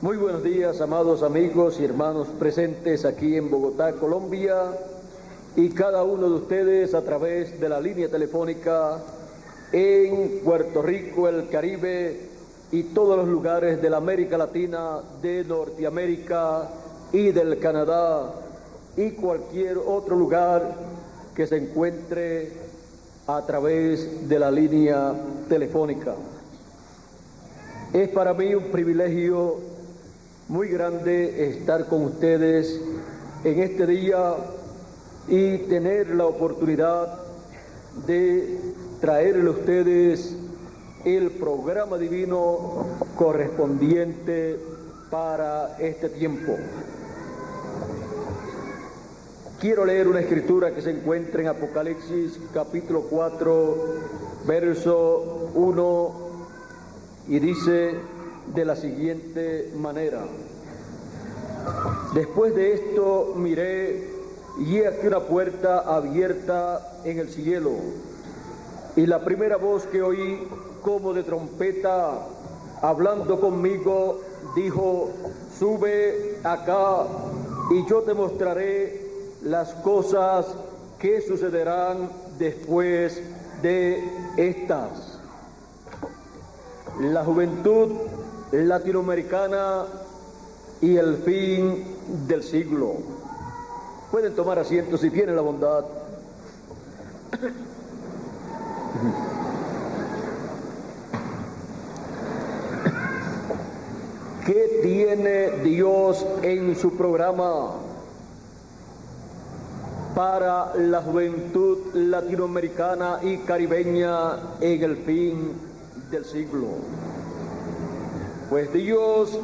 Muy buenos días, amados amigos y hermanos presentes aquí en Bogotá, Colombia, y cada uno de ustedes a través de la línea telefónica en Puerto Rico, el Caribe y todos los lugares de la América Latina, de Norteamérica y del Canadá y cualquier otro lugar que se encuentre a través de la línea telefónica. Es para mí un privilegio muy grande estar con ustedes en este día y tener la oportunidad de traerle a ustedes el programa divino correspondiente para este tiempo. Quiero leer una escritura que se encuentra en Apocalipsis capítulo 4, verso 1, y dice de la siguiente manera: después de esto miré, y he aquí una puerta abierta en el cielo, y la primera voz que oí como de trompeta hablando conmigo dijo: sube acá y yo te mostraré las cosas que sucederán después de estas. La juventud latinoamericana y el fin del siglo. Pueden tomar asiento si tienen la bondad. ¿Qué tiene Dios en su programa para la juventud latinoamericana y caribeña en el fin del siglo? Pues Dios,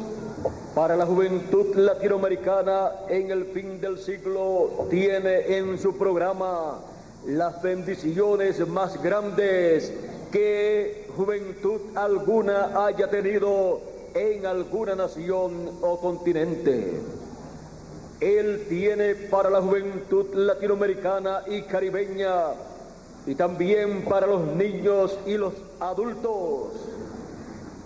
para la juventud latinoamericana en el fin del siglo, tiene en su programa las bendiciones más grandes que juventud alguna haya tenido en alguna nación o continente. Él tiene para la juventud latinoamericana y caribeña, y también para los niños y los adultos,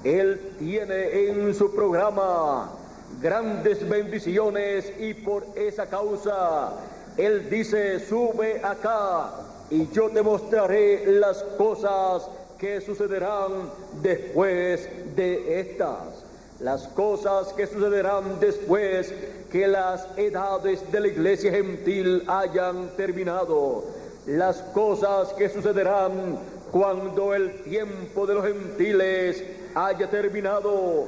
Él tiene en su programa grandes bendiciones, y por esa causa Él dice: sube acá y yo te mostraré las cosas que sucederán después de estas. Las cosas que sucederán después que las edades de la iglesia gentil hayan terminado. Las cosas que sucederán cuando el tiempo de los gentiles haya terminado.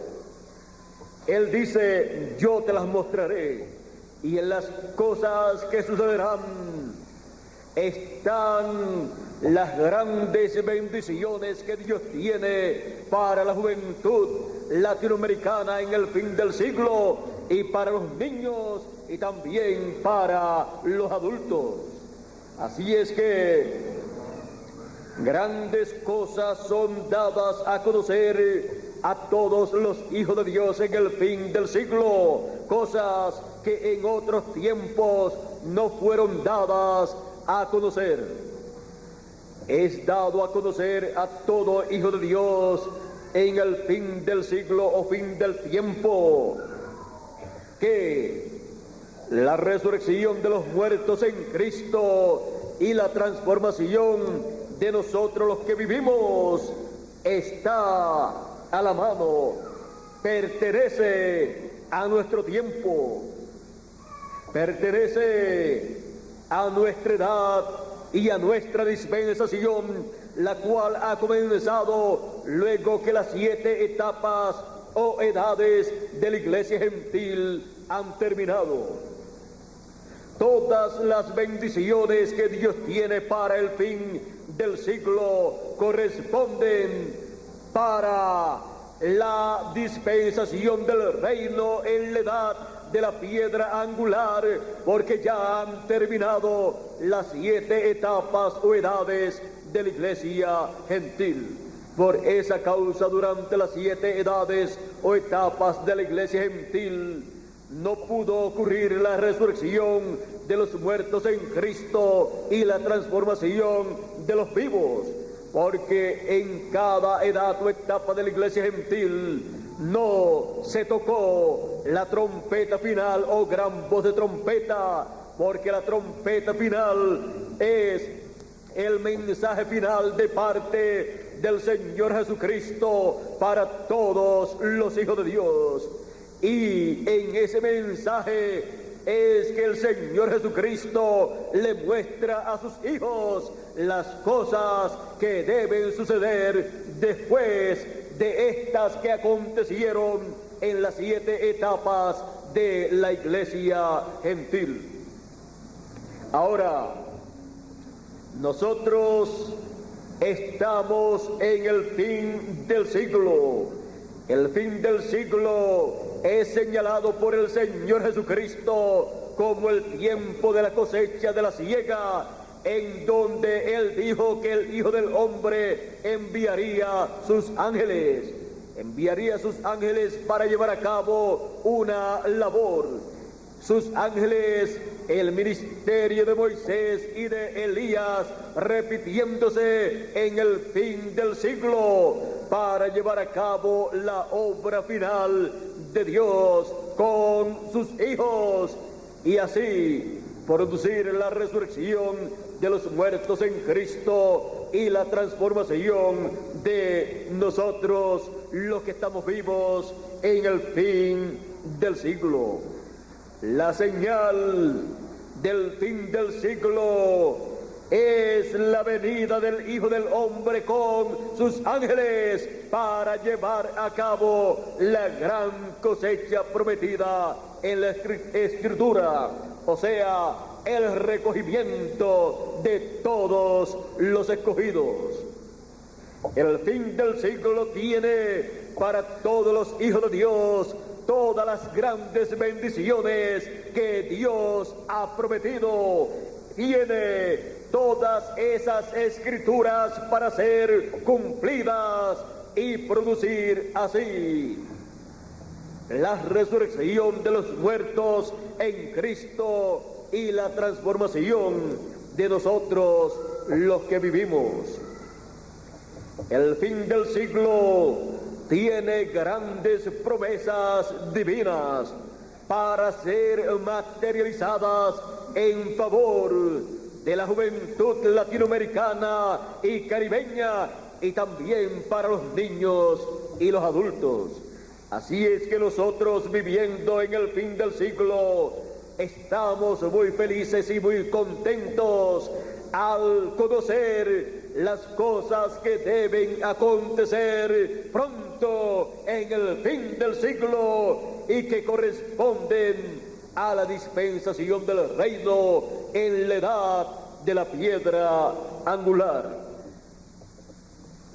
Él dice: yo te las mostraré. Y en las cosas que sucederán están las grandes bendiciones que Dios tiene para la juventud latinoamericana en el fin del siglo, y para los niños y también para los adultos. Así es que grandes cosas son dadas a conocer a todos los hijos de Dios en el fin del siglo, cosas que en otros tiempos no fueron dadas a conocer. Es dado a conocer a todo hijo de Dios en el fin del siglo o fin del tiempo que la resurrección de los muertos en Cristo y la transformación de nosotros los que vivimos está a la mano, pertenece a nuestro tiempo, pertenece a nuestra edad y a nuestra dispensación, la cual ha comenzado luego que las 7 etapas o edades de la iglesia gentil han terminado. Todas las bendiciones que Dios tiene para el fin del siglo corresponden para la dispensación del reino en la edad de la piedra angular, porque ya han terminado las 7 etapas o edades de la iglesia gentil. Por esa causa, durante las 7 edades o etapas de la iglesia gentil, no pudo ocurrir la resurrección de los muertos en Cristo y la transformación de los vivos, porque en cada edad o etapa de la iglesia gentil no se tocó la trompeta final o gran voz de trompeta, porque la trompeta final es el mensaje final de parte del Señor Jesucristo para todos los hijos de Dios. Y en ese mensaje es que el Señor Jesucristo le muestra a sus hijos las cosas que deben suceder después de estas que acontecieron en las 7 etapas de la iglesia gentil. Ahora, nosotros estamos en el fin del siglo. El fin del siglo es señalado por el Señor Jesucristo como el tiempo de la cosecha de la siega, en donde Él dijo que el Hijo del Hombre enviaría sus ángeles para llevar a cabo una labor. Sus ángeles, el ministerio de Moisés y de Elías, repitiéndose en el fin del siglo, para llevar a cabo la obra final de Dios con sus hijos, y así producir la resurrección de los muertos en Cristo y la transformación de nosotros, los que estamos vivos en el fin del siglo. La señal del fin del siglo es la venida del Hijo del Hombre con sus ángeles para llevar a cabo la gran cosecha prometida en la Escritura, o sea, el recogimiento de todos los escogidos. El fin del siglo tiene para todos los hijos de Dios todas las grandes bendiciones que Dios ha prometido. Tiene todas esas escrituras para ser cumplidas y producir así la resurrección de los muertos en Cristo y la transformación de nosotros los que vivimos. El fin del siglo tiene grandes promesas divinas para ser materializadas en favor de la juventud latinoamericana y caribeña, y también para los niños y los adultos. Así es que nosotros, viviendo en el fin del siglo, estamos muy felices y muy contentos al conocer las cosas que deben acontecer pronto en el fin del siglo y que corresponden a la dispensación del reino en la edad de la piedra angular.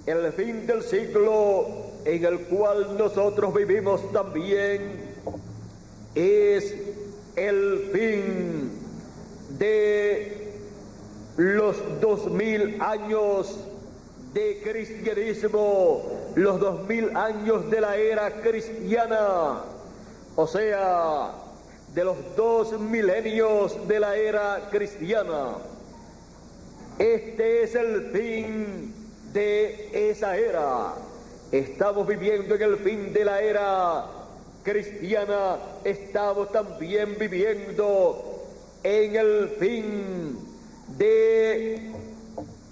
El fin del siglo en el cual nosotros vivimos también es el fin de los 2000 años de cristianismo, los 2000 años de la era cristiana, o sea, de los 2 milenios de la era cristiana. Este es el fin de esa era. Estamos viviendo en el fin de la era cristiana, estamos también viviendo en el fin de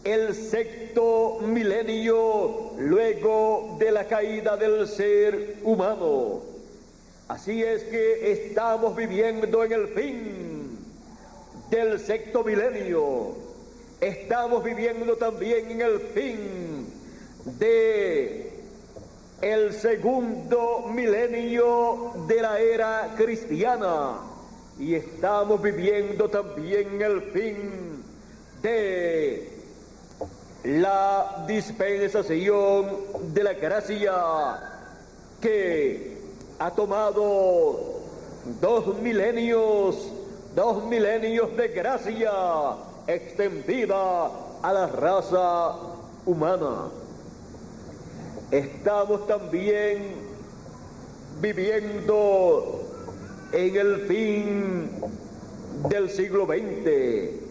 el 6º milenio luego de la caída del ser humano. Así es que estamos viviendo en el fin del 6º milenio. Estamos viviendo también en el fin de el 2º milenio de la era cristiana, y estamos viviendo también el fin de la dispensación de la gracia, que ha tomado 2 milenios de gracia extendida a la raza humana. Estamos también viviendo en el fin del siglo XX.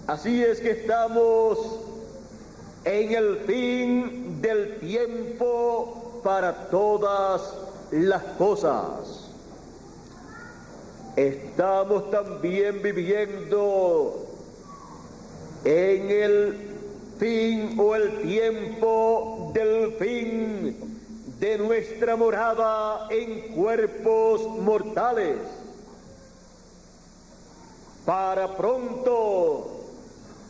Así es que estamos en el fin del tiempo para todas las cosas. Estamos también viviendo en el fin o el tiempo del fin de nuestra morada en cuerpos mortales, para pronto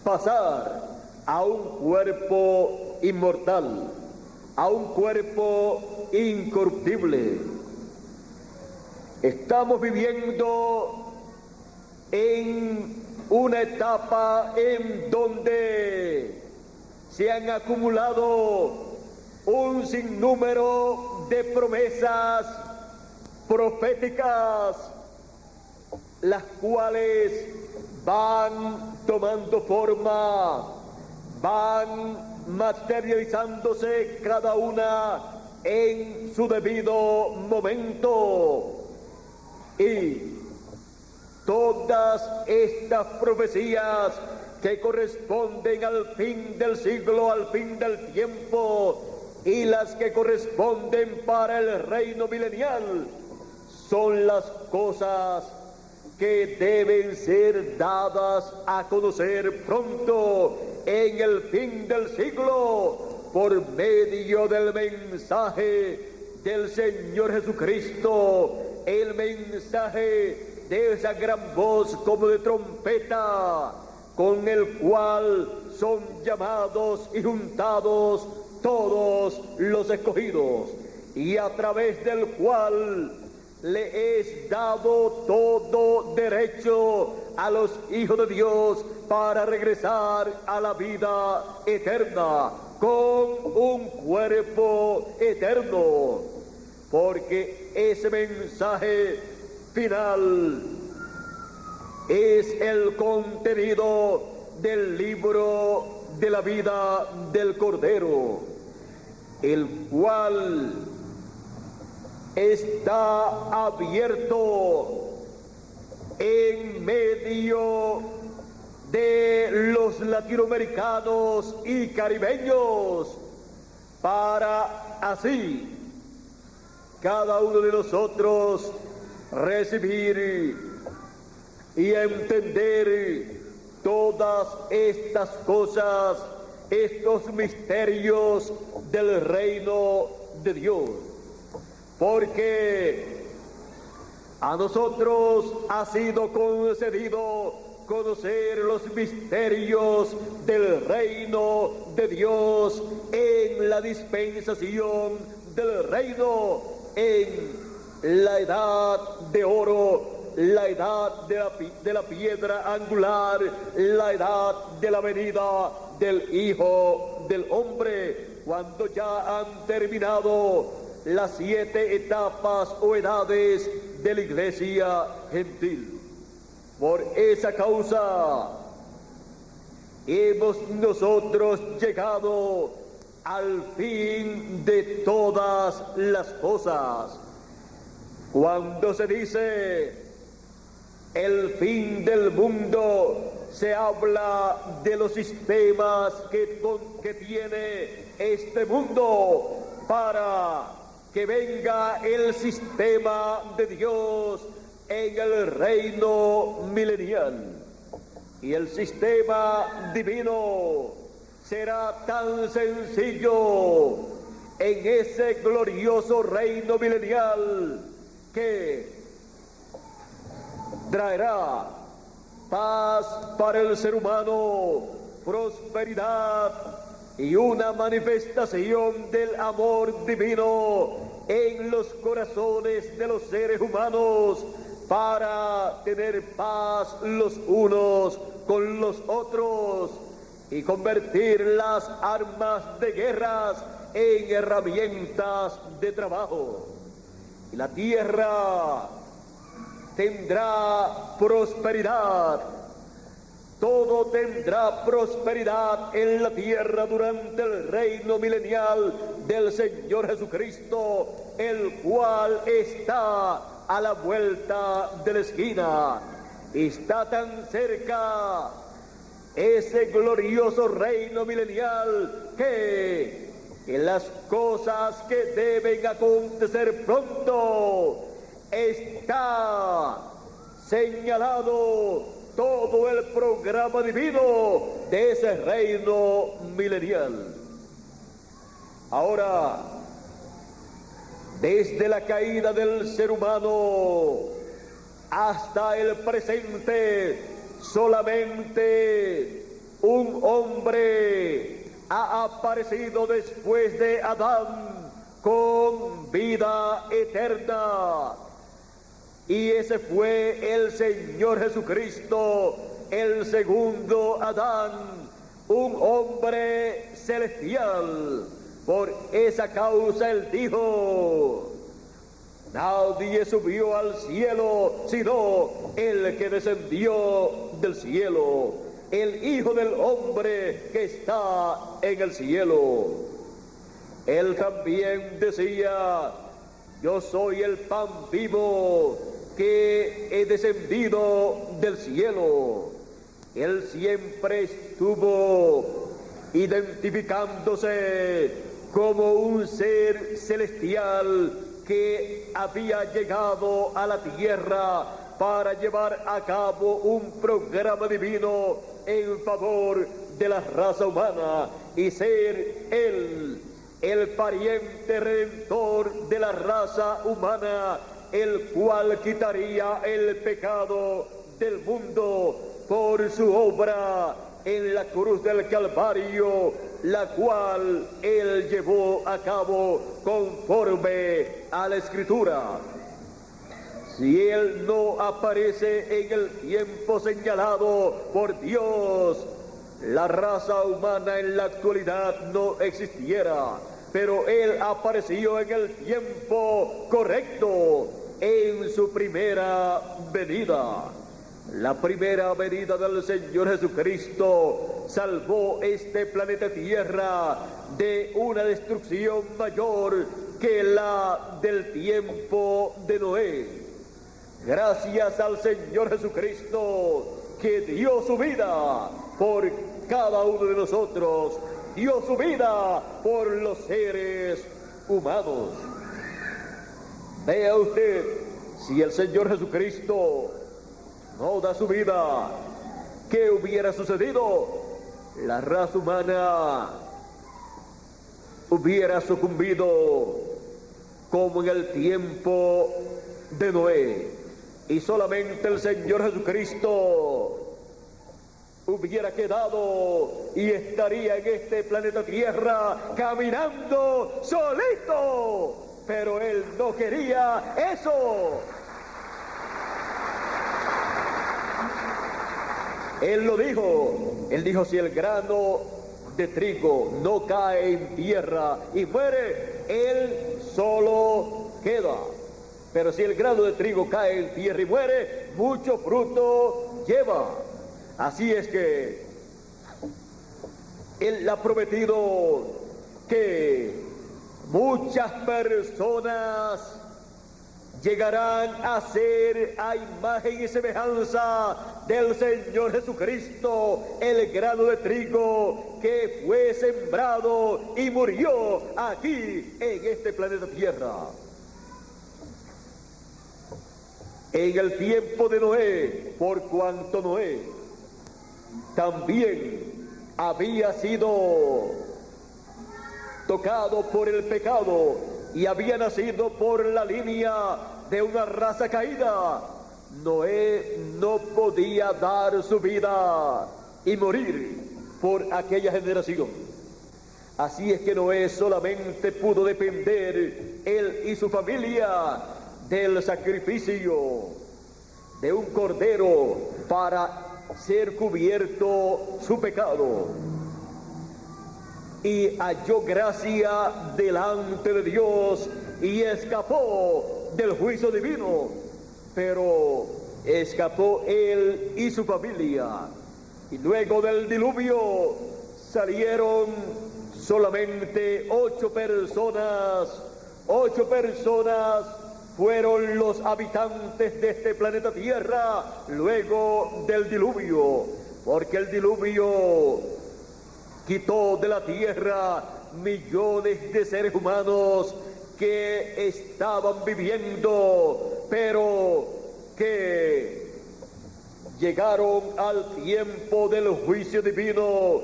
pasar a un cuerpo inmortal, a un cuerpo incorruptible. Estamos viviendo en una etapa en donde se han acumulado un sinnúmero de promesas proféticas, las cuales van tomando forma, van materializándose cada una en su debido momento. Y todas estas profecías que corresponden al fin del siglo, al fin del tiempo, y las que corresponden para el reino milenial, son las cosas que deben ser dadas a conocer pronto en el fin del siglo por medio del mensaje del Señor Jesucristo, el mensaje de esa gran voz como de trompeta, con el cual son llamados y juntados todos los escogidos, y a través del cual le es dado todo derecho a los hijos de Dios para regresar a la vida eterna con un cuerpo eterno, porque ese mensaje final es el contenido del libro de la vida del Cordero, el cual está abierto en medio de los latinoamericanos y caribeños, para así cada uno de nosotros recibir y entender todas estas cosas, estos misterios del reino de Dios. Porque a nosotros ha sido concedido conocer los misterios del reino de Dios en la dispensación del reino, en la edad de oro, la edad de la piedra angular, la edad de la venida del Hijo del Hombre, cuando ya han terminado las 7 etapas o edades de la iglesia gentil. Por esa causa hemos nosotros llegado al fin de todas las cosas. Cuando se dice el fin del mundo, se habla de los sistemas que tiene este mundo para que venga el sistema de Dios en el reino milenial. Y el sistema divino será tan sencillo en ese glorioso reino milenial que traerá paz para el ser humano, prosperidad y una manifestación del amor divino en los corazones de los seres humanos, para tener paz los unos con los otros y convertir las armas de guerras en herramientas de trabajo. Y la tierra tendrá prosperidad. Todo tendrá prosperidad en la tierra durante el reino milenial del Señor Jesucristo, el cual está a la vuelta de la esquina. Está tan cerca ese glorioso reino milenial que en las cosas que deben acontecer pronto, está señalado todo el programa divino de ese reino milenial. Ahora, desde la caída del ser humano hasta el presente, solamente un hombre ha aparecido después de Adán con vida eterna. Y ese fue el Señor Jesucristo, el segundo Adán, un hombre celestial. Por esa causa él dijo: nadie subió al cielo sino el que descendió del cielo, el Hijo del Hombre que está en el cielo. Él también decía: yo soy el pan vivo que he descendido del cielo. Él siempre estuvo identificándose como un ser celestial que había llegado a la tierra para llevar a cabo un programa divino en favor de la raza humana y ser él el pariente redentor de la raza humana, el cual quitaría el pecado del mundo por su obra en la cruz del Calvario, la cual él llevó a cabo conforme a la Escritura. Si él no aparece en el tiempo señalado por Dios, la raza humana en la actualidad no existiera, pero él apareció en el tiempo correcto, en su primera venida. La primera venida del Señor Jesucristo salvó este planeta Tierra de una destrucción mayor que la del tiempo de Noé. Gracias al Señor Jesucristo, que dio su vida por cada uno de nosotros, dio su vida por los seres humanos. Vea usted, si el Señor Jesucristo no da su vida, ¿qué hubiera sucedido? La raza humana hubiera sucumbido como en el tiempo de Noé, y solamente el Señor Jesucristo hubiera quedado y estaría en este planeta Tierra caminando solito, pero él no quería eso. Él lo dijo, él dijo: si el grano de trigo no cae en tierra y muere, él solo queda. Pero si el grano de trigo cae en tierra y muere, mucho fruto lleva. Así es que él ha prometido que muchas personas llegarán a ser a imagen y semejanza del Señor Jesucristo, el grano de trigo que fue sembrado y murió aquí en este planeta Tierra. En el tiempo de Noé, por cuanto Noé también había sido tocado por el pecado y había nacido por la línea de una raza caída, Noé no podía dar su vida y morir por aquella generación. Así es que Noé solamente pudo depender, él y su familia, del sacrificio de un cordero para ser cubierto su pecado. Y halló gracia delante de Dios y escapó del juicio divino, pero escapó él y su familia. Y luego del diluvio salieron solamente 8 personas. 8 personas fueron los habitantes de este planeta Tierra luego del diluvio, porque el diluvio quitó de la tierra millones de seres humanos que estaban viviendo, pero que llegaron al tiempo del juicio divino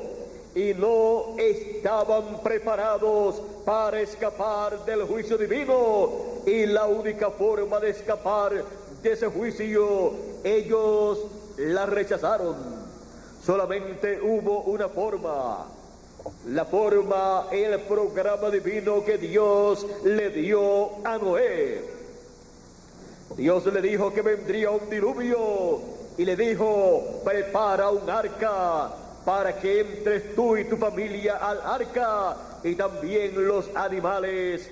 y no estaban preparados para escapar del juicio divino, y la única forma de escapar de ese juicio, ellos la rechazaron. Solamente hubo una forma, la forma, el programa divino que Dios le dio a Noé. Dios le dijo que vendría un diluvio y le dijo: prepara un arca para que entres tú y tu familia al arca, y también los animales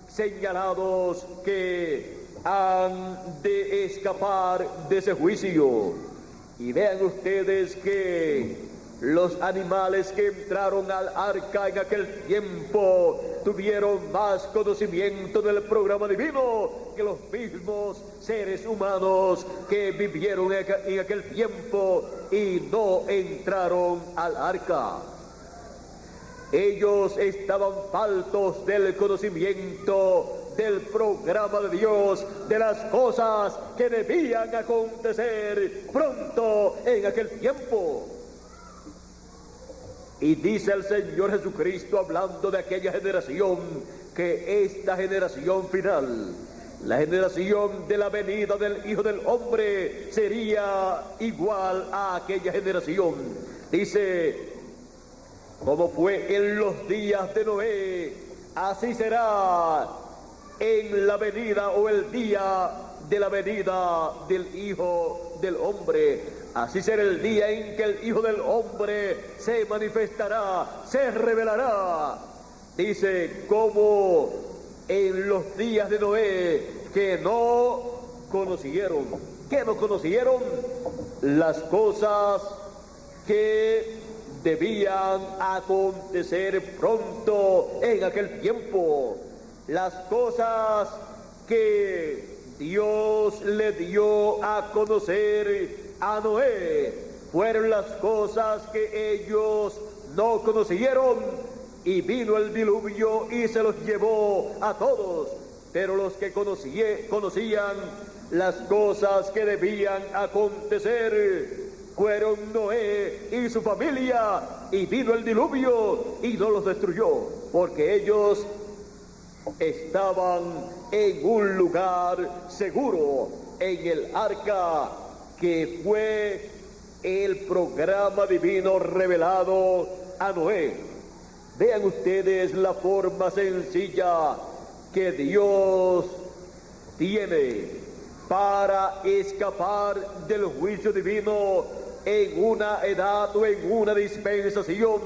señalados que han de escapar de ese juicio. Y vean ustedes que los animales que entraron al arca en aquel tiempo tuvieron más conocimiento del programa divino que los mismos seres humanos que vivieron en aquel tiempo y no entraron al arca. Ellos estaban faltos del conocimiento del programa de Dios, de las cosas que debían acontecer pronto en aquel tiempo. Y dice el Señor Jesucristo, hablando de aquella generación, que esta generación final, la generación de la venida del Hijo del Hombre, sería igual a aquella generación. Dice: como fue en los días de Noé, así será en la venida o el día de la venida del Hijo del Hombre. Así será el día en que el Hijo del Hombre se manifestará, se revelará. Dice: como en los días de Noé, que no conocieron. ¿Qué no conocieron? Las cosas que debían acontecer pronto en aquel tiempo. Las cosas que Dios le dio a conocer a Noé fueron las cosas que ellos no conocieron, y vino el diluvio y se los llevó a todos. Pero los que conocían las cosas que debían acontecer fueron Noé y su familia, y vino el diluvio y no los destruyó, porque ellos estaban en un lugar seguro, en el arca, que fue el programa divino revelado a Noé. Vean ustedes la forma sencilla que Dios tiene para escapar del juicio divino en una edad o en una dispensación.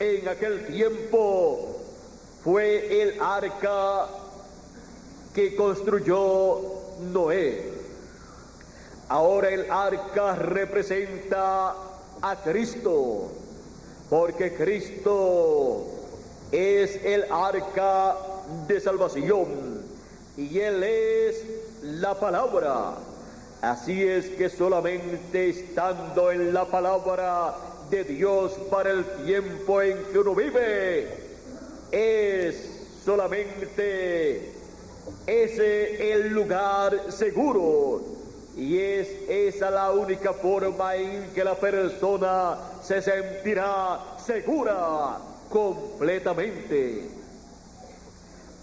En aquel tiempo fue el arca que construyó Noé. Ahora el arca representa a Cristo, porque Cristo es el arca de salvación y Él es la palabra. Así es que solamente estando en la palabra de Dios para el tiempo en que uno vive, es solamente ese el lugar seguro. Y es esa la única forma en que la persona se sentirá segura completamente.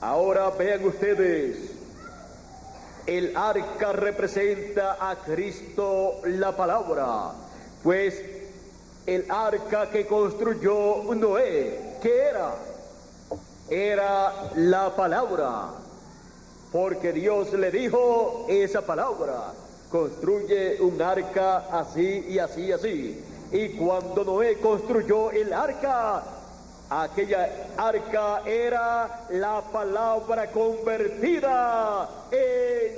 Ahora vean ustedes, el arca representa a Cristo, la palabra, pues el arca que construyó Noé, ¿qué era? Era la palabra, porque Dios le dijo esa palabra: construye un arca así y así y así. Y cuando Noé construyó el arca, aquella arca era la palabra convertida en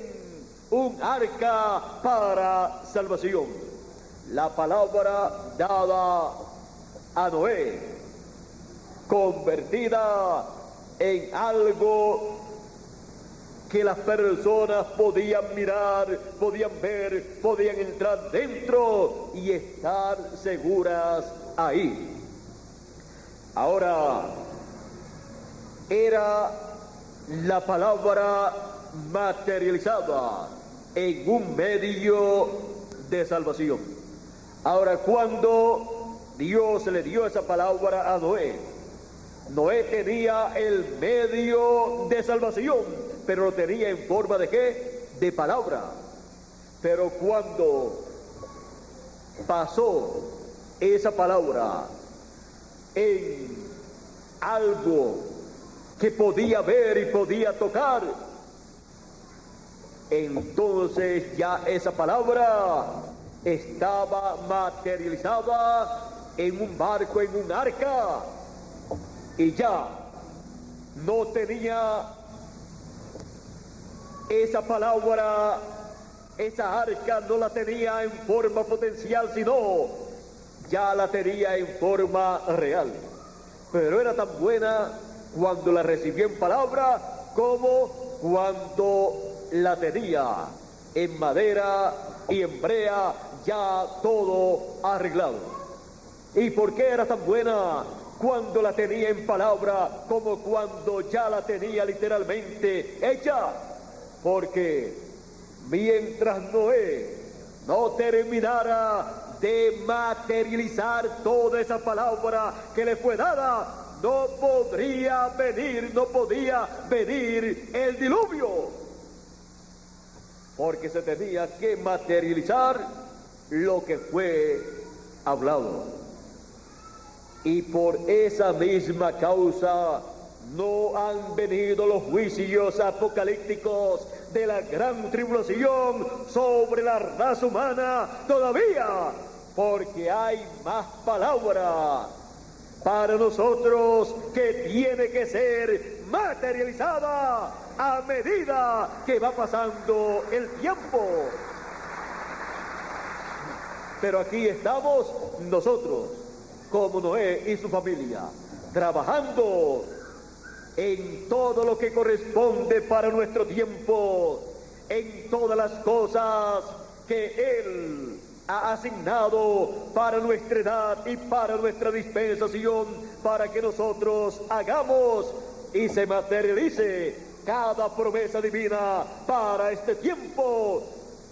un arca para salvación. La palabra dada a Noé, convertida en algo que las personas podían mirar, podían ver, podían entrar dentro y estar seguras ahí. Ahora, era la palabra materializada en un medio de salvación. Ahora, cuando Dios le dio esa palabra a Noé, Noé tenía el medio de salvación, pero lo tenía en forma de ¿qué? De palabra. Pero cuando pasó esa palabra en algo que podía ver y podía tocar, entonces ya esa palabra estaba materializada en un barco, en un arca, y ya no tenía esa palabra, esa arca no la tenía en forma potencial, sino ya la tenía en forma real. Pero era tan buena cuando la recibió en palabra como cuando la tenía en madera y en brea, ya todo arreglado. ¿Y por qué era tan buena cuando la tenía en palabra como cuando ya la tenía literalmente hecha? Porque mientras Noé no terminara de materializar toda esa palabra que le fue dada, no podía venir el diluvio, porque se tenía que materializar lo que fue hablado. Y por esa misma causa no han venido los juicios apocalípticos de la gran tribulación sobre la raza humana todavía, porque hay más palabra para nosotros que tiene que ser materializada a medida que va pasando el tiempo. Pero aquí estamos nosotros, como Noé y su familia, trabajando en todo lo que corresponde para nuestro tiempo, en todas las cosas que Él ha asignado para nuestra edad y para nuestra dispensación, para que nosotros hagamos y se materialice cada promesa divina para este tiempo.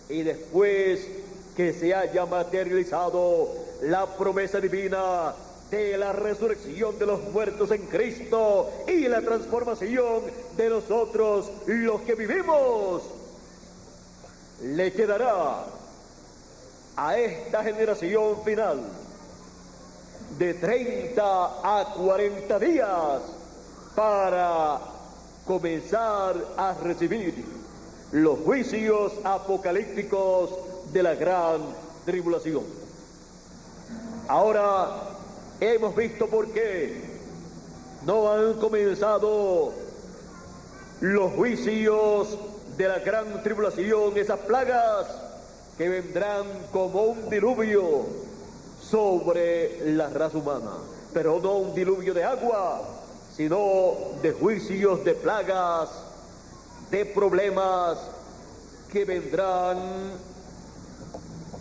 Y después que se haya materializado la promesa divina de la resurrección de los muertos en Cristo y la transformación de nosotros los que vivimos, le quedará a esta generación final de 30 a 40 días para comenzar a recibir los juicios apocalípticos de la gran tribulación. Ahora hemos visto por qué no han comenzado los juicios de la gran tribulación, esas plagas que vendrán como un diluvio sobre la raza humana, pero no un diluvio de agua, sino de juicios, de plagas, de problemas que vendrán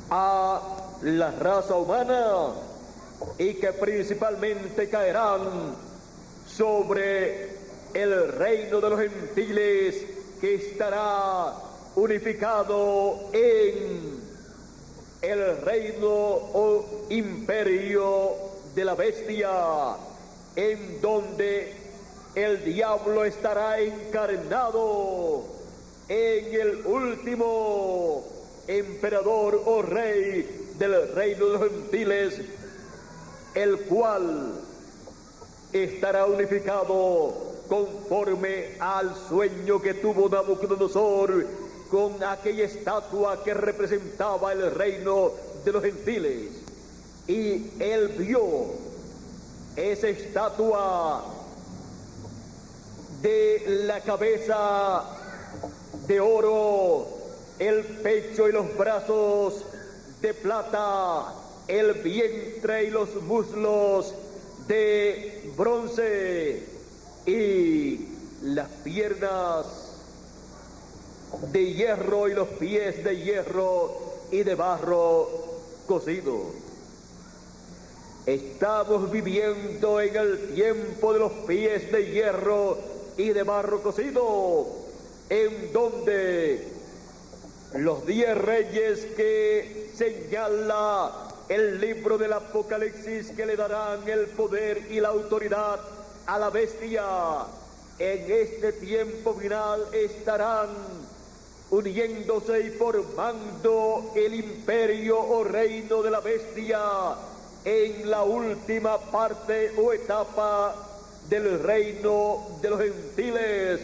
a la raza humana y que principalmente caerán sobre el reino de los gentiles, que estará unificado en el reino o imperio de la bestia, en donde el diablo estará encarnado en el último emperador o rey del reino de los gentiles, el cual estará unificado conforme al sueño que tuvo Nabucodonosor con aquella estatua que representaba el reino de los gentiles. Y él vio esa estatua de la cabeza de oro, el pecho y los brazos de plata, el vientre y los muslos de bronce y las piernas de hierro y los pies de hierro y de barro cocido. Estamos viviendo en el tiempo de los pies de hierro y de barro cocido, en donde los 10 reyes que señala el libro del Apocalipsis, que le darán el poder y la autoridad a la bestia, en este tiempo final estarán uniéndose y formando el imperio o reino de la bestia en la última parte o etapa del reino de los gentiles,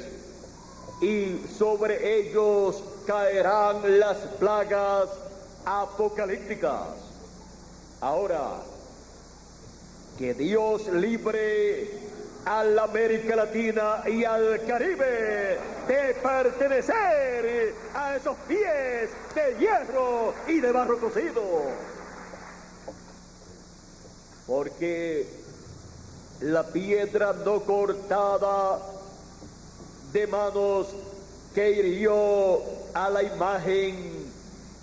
y sobre ellos caerán las plagas apocalípticas. Ahora, que Dios libre a la América Latina y al Caribe de pertenecer a esos pies de hierro y de barro cocido. Porque la piedra no cortada de manos que hirió a la imagen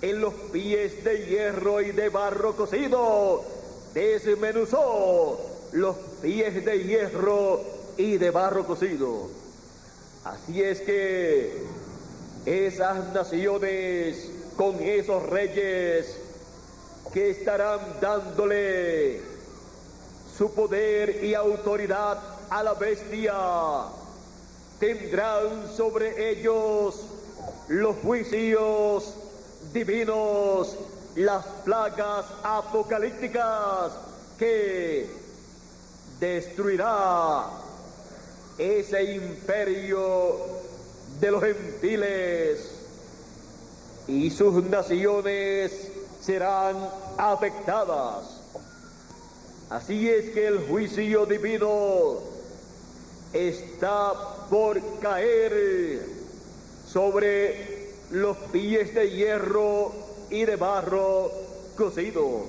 en los pies de hierro y de barro cocido desmenuzó los pies de hierro y de barro cocido. Así es que esas naciones con esos reyes que estarán dándole su poder y autoridad a la bestia, tendrán sobre ellos los juicios divinos, las plagas apocalípticas que destruirá ese imperio de los gentiles, y sus naciones serán afectadas. Así es que el juicio divino está por caer sobre los pies de hierro y de barro cocido.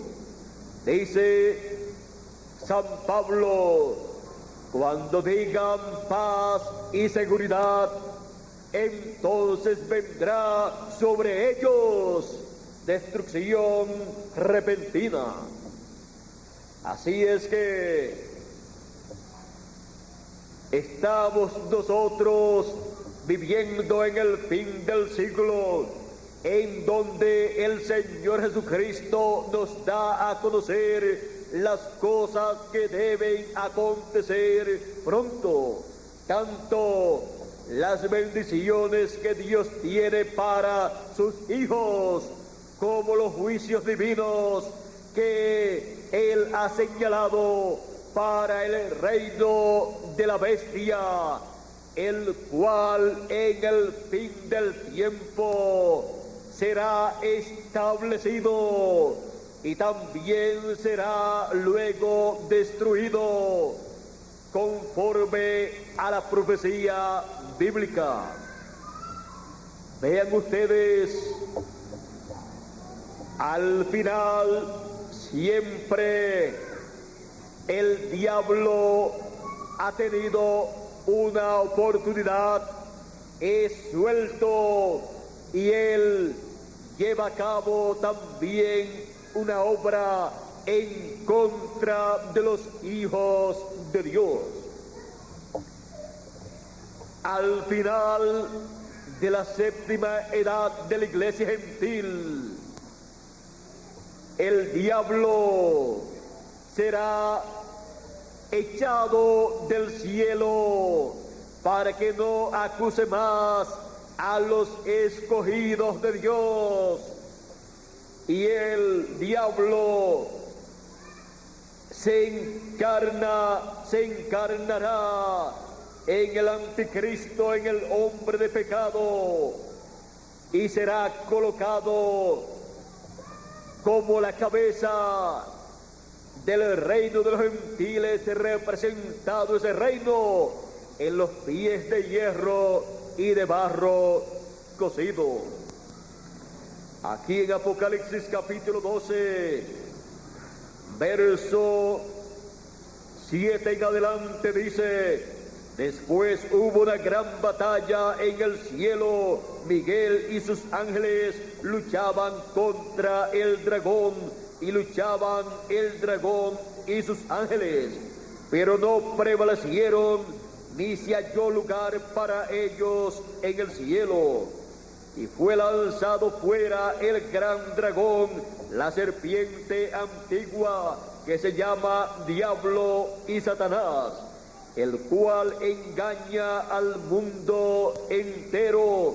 Dice San Pablo: cuando digan paz y seguridad, entonces vendrá sobre ellos destrucción repentina. Así es que estamos nosotros viviendo en el fin del siglo, en donde el Señor Jesucristo nos da a conocer las cosas que deben acontecer pronto, tanto las bendiciones que Dios tiene para sus hijos, como los juicios divinos que Él ha señalado para el reino de la bestia, el cual en el fin del tiempo será establecido y también será luego destruido conforme a la profecía bíblica. Vean ustedes, al final siempre el diablo ha tenido una oportunidad, es suelto, y él lleva a cabo también una obra en contra de los hijos de Dios. Al final de la séptima edad de la iglesia gentil, el diablo será echado del cielo para que no acuse más a los escogidos de Dios, y el diablo se encarnará en el anticristo, en el hombre de pecado, y será colocado como la cabeza del reino de los gentiles, representado ese reino en los pies de hierro y de barro cocido. Aquí en Apocalipsis capítulo 12, verso 7 en adelante dice: después hubo una gran batalla en el cielo. Miguel y sus ángeles luchaban contra el dragón, y luchaban el dragón y sus ángeles, pero no prevalecieron, ni se halló lugar para ellos en el cielo. Y fue lanzado fuera el gran dragón, la serpiente antigua, que se llama Diablo y Satanás, el cual engaña al mundo entero.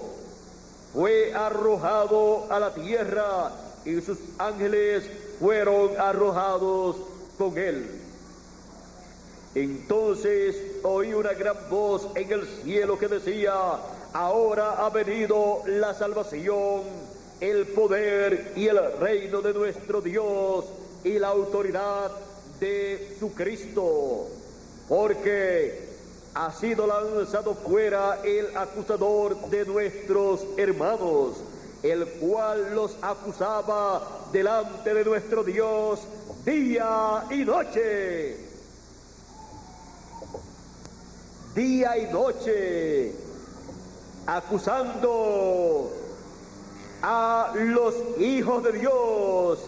Fue arrojado a la tierra, y sus ángeles fueron arrojados con él. Entonces oí una gran voz en el cielo que decía: ahora ha venido la salvación, el poder y el reino de nuestro Dios y la autoridad de su Cristo, porque ha sido lanzado fuera el acusador de nuestros hermanos, el cual los acusaba delante de nuestro Dios día y noche. Día y noche, acusando a los hijos de Dios,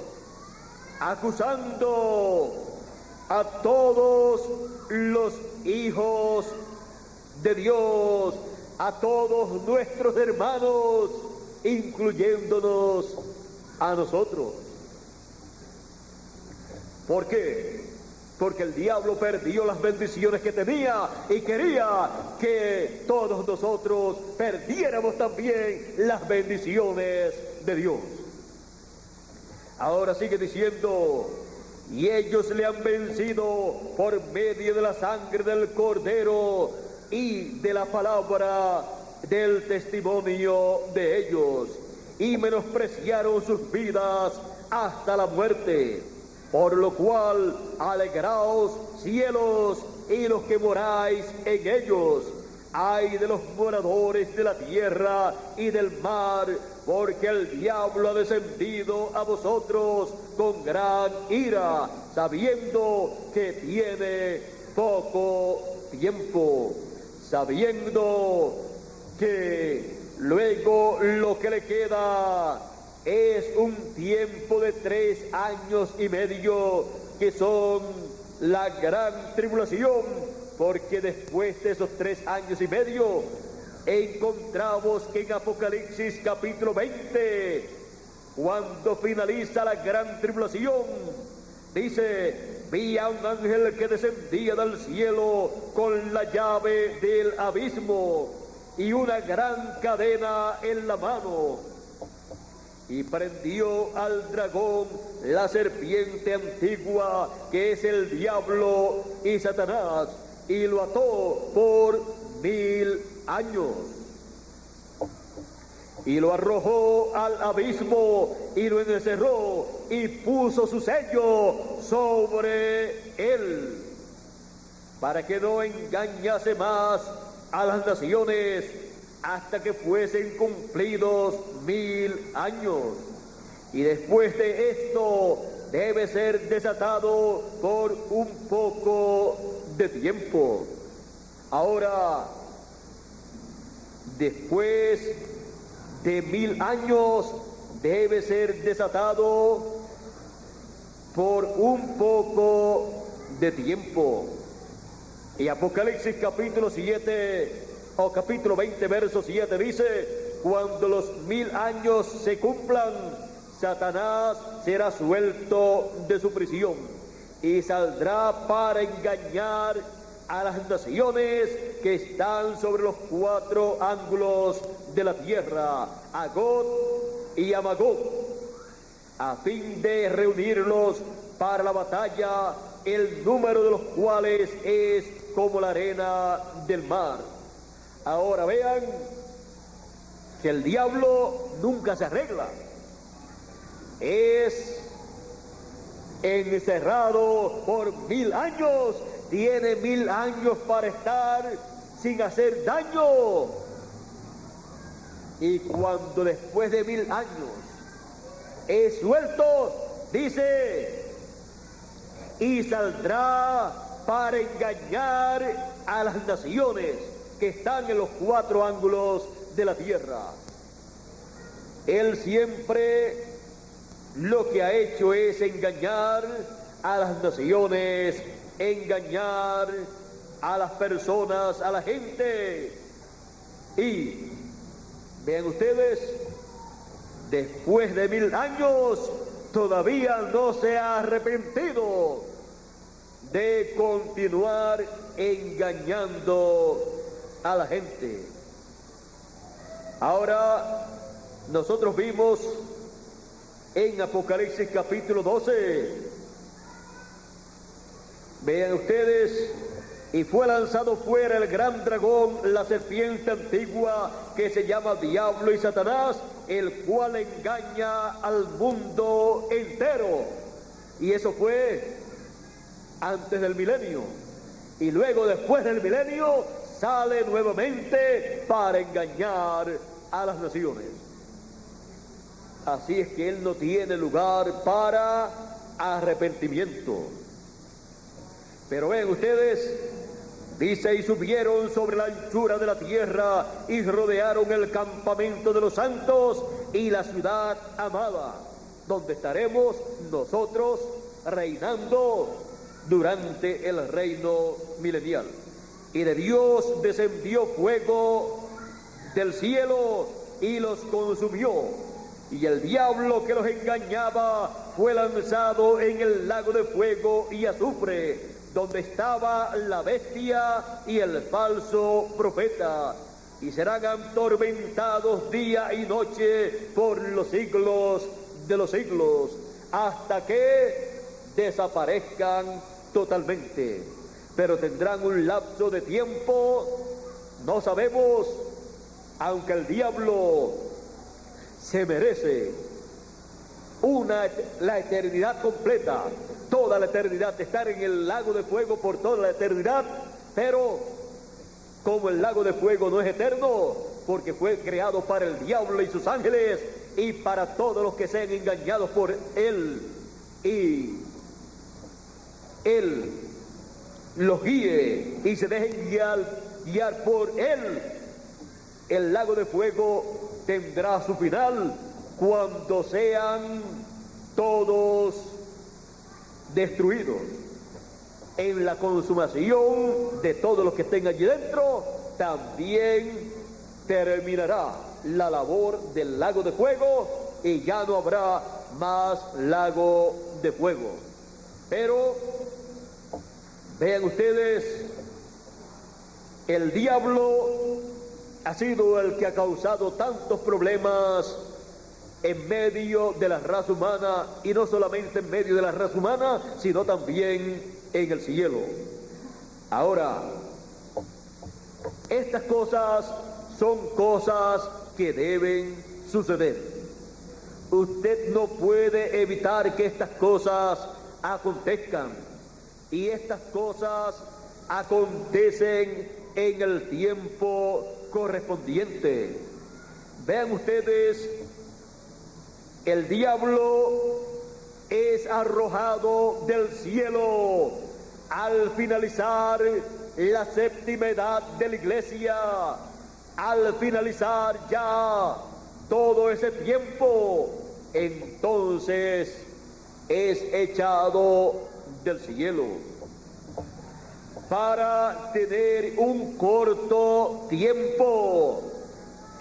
acusando a todos los hijos de Dios, a todos nuestros hermanos, incluyéndonos a nosotros. ¿Por qué? Porque el diablo perdió las bendiciones que tenía y quería que todos nosotros perdiéramos también las bendiciones de Dios. Ahora sigue diciendo: y ellos le han vencido por medio de la sangre del Cordero y de la palabra del testimonio de ellos, y menospreciaron sus vidas hasta la muerte. Por lo cual, alegraos, cielos, y los que moráis en ellos. Ay de los moradores de la tierra y del mar, porque el diablo ha descendido a vosotros con gran ira, sabiendo que tiene poco tiempo, sabiendo que luego lo que le queda es un tiempo de 3 años y medio, que son la gran tribulación, porque después de esos 3 años y medio encontramos que en Apocalipsis capítulo 20, cuando finaliza la gran tribulación, dice: vi a un ángel que descendía del cielo con la llave del abismo y una gran cadena en la mano, y prendió al dragón, la serpiente antigua, que es el diablo y Satanás, y lo ató por 1000 años. Y lo arrojó al abismo y lo encerró y puso su sello sobre él, para que no engañase más a las naciones hasta que fuesen cumplidos 1000 años. Y después de esto debe ser desatado por un poco de tiempo. Ahora, después de 1000 años debe ser desatado por un poco de tiempo. Y Apocalipsis capítulo 7 o capítulo 20 verso 7 dice: cuando los 1000 años se cumplan, Satanás será suelto de su prisión y saldrá para engañar a las naciones que están sobre los 4 ángulos de la tierra, a Gog y a Magog, a fin de reunirlos para la batalla, el número de los cuales es como la arena del mar. Ahora vean que el diablo nunca se arregla. Es encerrado por 1000 años, tiene 1000 años para estar sin hacer daño. Y cuando después de 1000 años es suelto, dice: y saldrá para engañar a las naciones que están en los 4 ángulos de la tierra. Él siempre lo que ha hecho es engañar a las naciones, engañar a las personas, a la gente. Y vean ustedes, después de 1000 años, todavía no se ha arrepentido de continuar engañando a la gente. Ahora, nosotros vimos en Apocalipsis capítulo 12, vean ustedes, y fue lanzado fuera el gran dragón, la serpiente antigua, que se llama Diablo y Satanás, el cual engaña al mundo entero. Y eso fue antes del milenio. Y luego, después del milenio, sale nuevamente para engañar a las naciones. Así es que él no tiene lugar para arrepentimiento. Pero vean ustedes, dice, y subieron sobre la anchura de la tierra y rodearon el campamento de los santos y la ciudad amada, donde estaremos nosotros reinando durante el reino milenial. Y de Dios descendió fuego del cielo y los consumió, y el diablo que los engañaba fue lanzado en el lago de fuego y azufre, donde estaba la bestia y el falso profeta, y serán atormentados día y noche por los siglos de los siglos, hasta que desaparezcan totalmente. Pero tendrán un lapso de tiempo, no sabemos, aunque el diablo se merece la eternidad completa, toda la eternidad, de estar en el lago de fuego por toda la eternidad. Pero como el lago de fuego no es eterno, porque fue creado para el diablo y sus ángeles y para todos los que sean engañados por él, y él los guíe y se dejen guiar por él, el lago de fuego tendrá su final cuando sean todos destruidos. En la consumación de todos los que estén allí dentro, también terminará la labor del lago de fuego y ya no habrá más lago de fuego. Pero vean ustedes, el diablo ha sido el que ha causado tantos problemas en medio de la raza humana, y no solamente en medio de la raza humana, sino también en el cielo. Ahora, estas cosas son cosas que deben suceder. Usted no puede evitar que estas cosas acontezcan, y estas cosas acontecen en el tiempo correspondiente. Vean ustedes, el diablo es arrojado del cielo al finalizar la séptima edad de la iglesia. Al finalizar ya todo ese tiempo, entonces es echado del cielo para tener un corto tiempo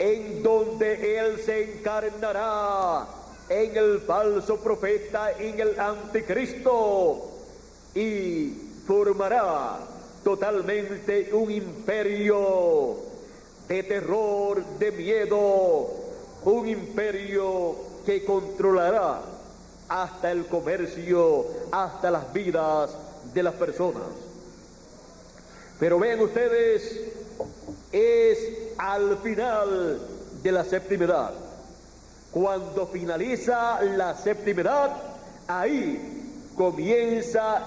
en donde él se encarnará en el falso profeta, en el anticristo, y formará totalmente un imperio de terror, de miedo, un imperio que controlará hasta el comercio, hasta las vidas de las personas. Pero vean ustedes, es al final de la séptima edad. Cuando finaliza la séptima edad, ahí comienza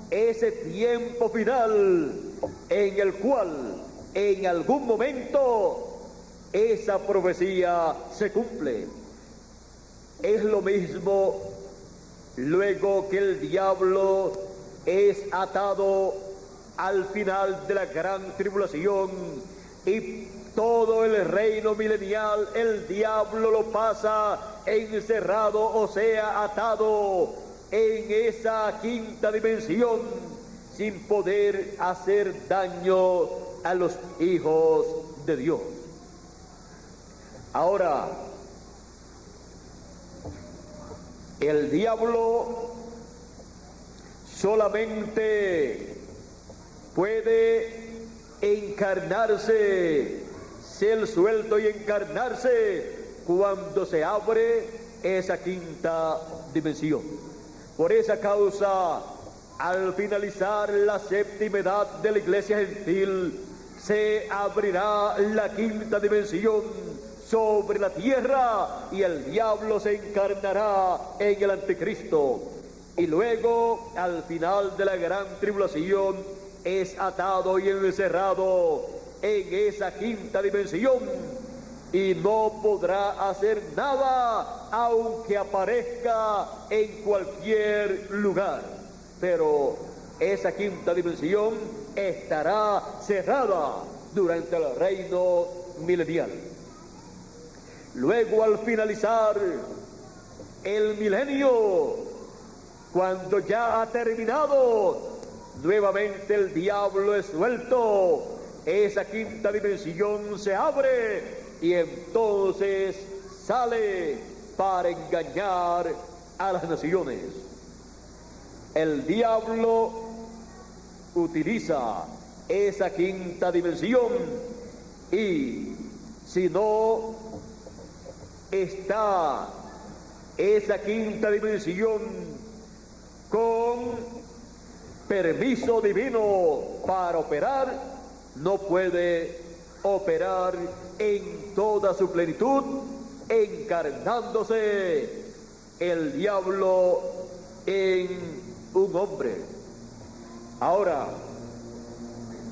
ese tiempo final en el cual en algún momento esa profecía se cumple. Es lo mismo luego que el diablo es atado al final de la gran tribulación y todo el reino milenial, el diablo lo pasa encerrado, o sea, atado en esa quinta dimensión sin poder hacer daño a los hijos de Dios. Ahora, el diablo solamente puede encarnarse, ser suelto y encarnarse cuando se abre esa quinta dimensión. Por esa causa, al finalizar la séptima edad de la iglesia gentil, se abrirá la quinta dimensión sobre la tierra y el diablo se encarnará en el anticristo. Y luego, al final de la gran tribulación, es atado y encerrado en esa quinta dimensión y no podrá hacer nada aunque aparezca en cualquier lugar. Pero esa quinta dimensión estará cerrada durante el reino milenial. Luego, al finalizar el milenio, cuando ya ha terminado, nuevamente el diablo es suelto, esa quinta dimensión se abre y entonces sale para engañar a las naciones. El diablo utiliza esa quinta dimensión y si no está esa quinta dimensión con permiso divino para operar, no puede operar en toda su plenitud, encarnándose el diablo en un hombre. Ahora,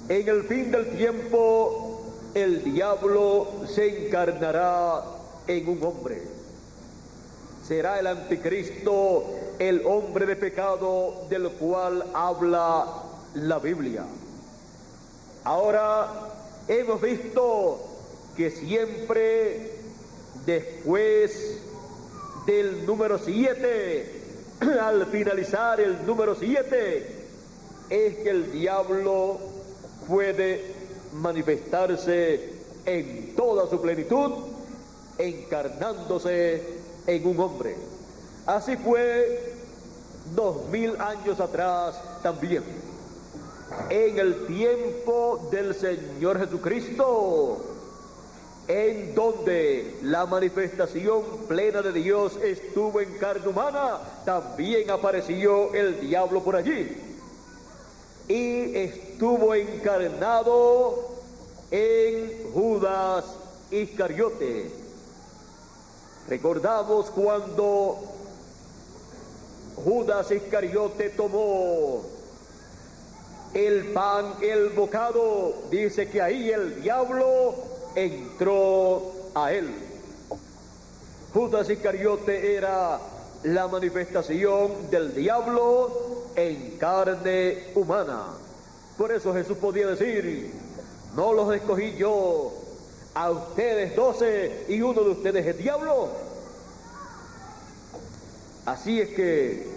en el fin del tiempo, el diablo se encarnará en un hombre. Será el anticristo, el hombre de pecado del cual habla la Biblia. Ahora hemos visto que siempre después del número 7, al finalizar el número 7, es que el diablo puede manifestarse en toda su plenitud, encarnándose en un hombre. Así fue 2000 años atrás también. En el tiempo del Señor Jesucristo, en donde la manifestación plena de Dios estuvo en carne humana, también apareció el diablo por allí. Y estuvo encarnado en Judas Iscariote. Recordamos cuando Judas Iscariote tomó el pan, el bocado, dice que ahí el diablo entró a él. Judas Iscariote era la manifestación del diablo en carne humana. Por eso Jesús podía decir: no los escogí yo a ustedes 12 y uno de ustedes es diablo. Así es que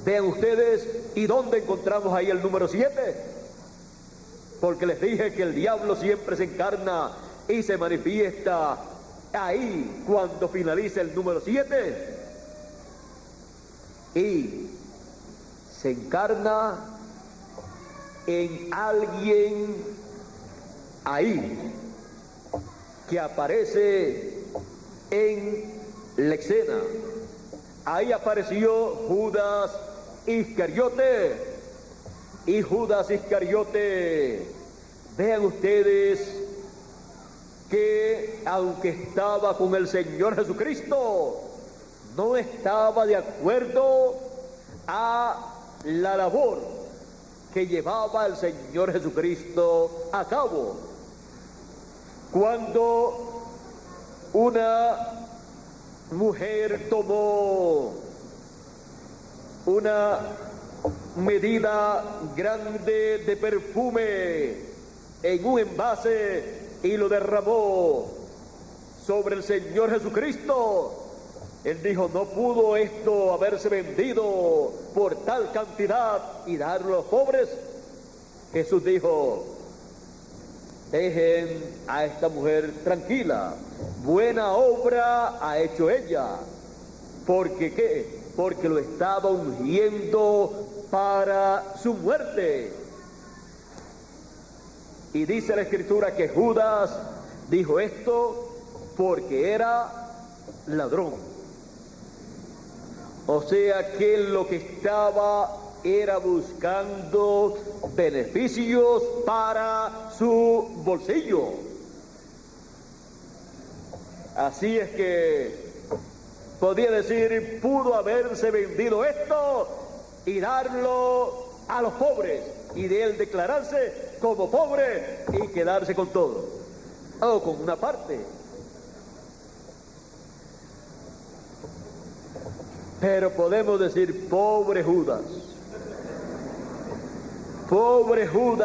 vean ustedes, ¿y dónde encontramos ahí el número 7? Porque les dije que el diablo siempre se encarna y se manifiesta ahí cuando finaliza el número 7. Y se encarna en alguien ahí que aparece en la escena. Ahí apareció Judas Iscariote. Y Judas Iscariote, vean ustedes que aunque estaba con el Señor Jesucristo, no estaba de acuerdo a la labor que llevaba el Señor Jesucristo a cabo. Cuando una mujer tomó una medida grande de perfume en un envase y lo derramó sobre el Señor Jesucristo, Él dijo, no pudo esto haberse vendido por tal cantidad y darlo a los pobres. Jesús dijo, dejen a esta mujer tranquila, buena obra ha hecho ella. ¿Porque qué? Porque lo estaba ungiendo para su muerte. Y dice la Escritura que Judas dijo esto porque era ladrón. O sea que lo que estaba era buscando beneficios para su bolsillo. Así es que podía decir, pudo haberse vendido esto y darlo a los pobres, y de él declararse como pobre y quedarse con todo, o con una parte. Pero podemos decir, pobre Judas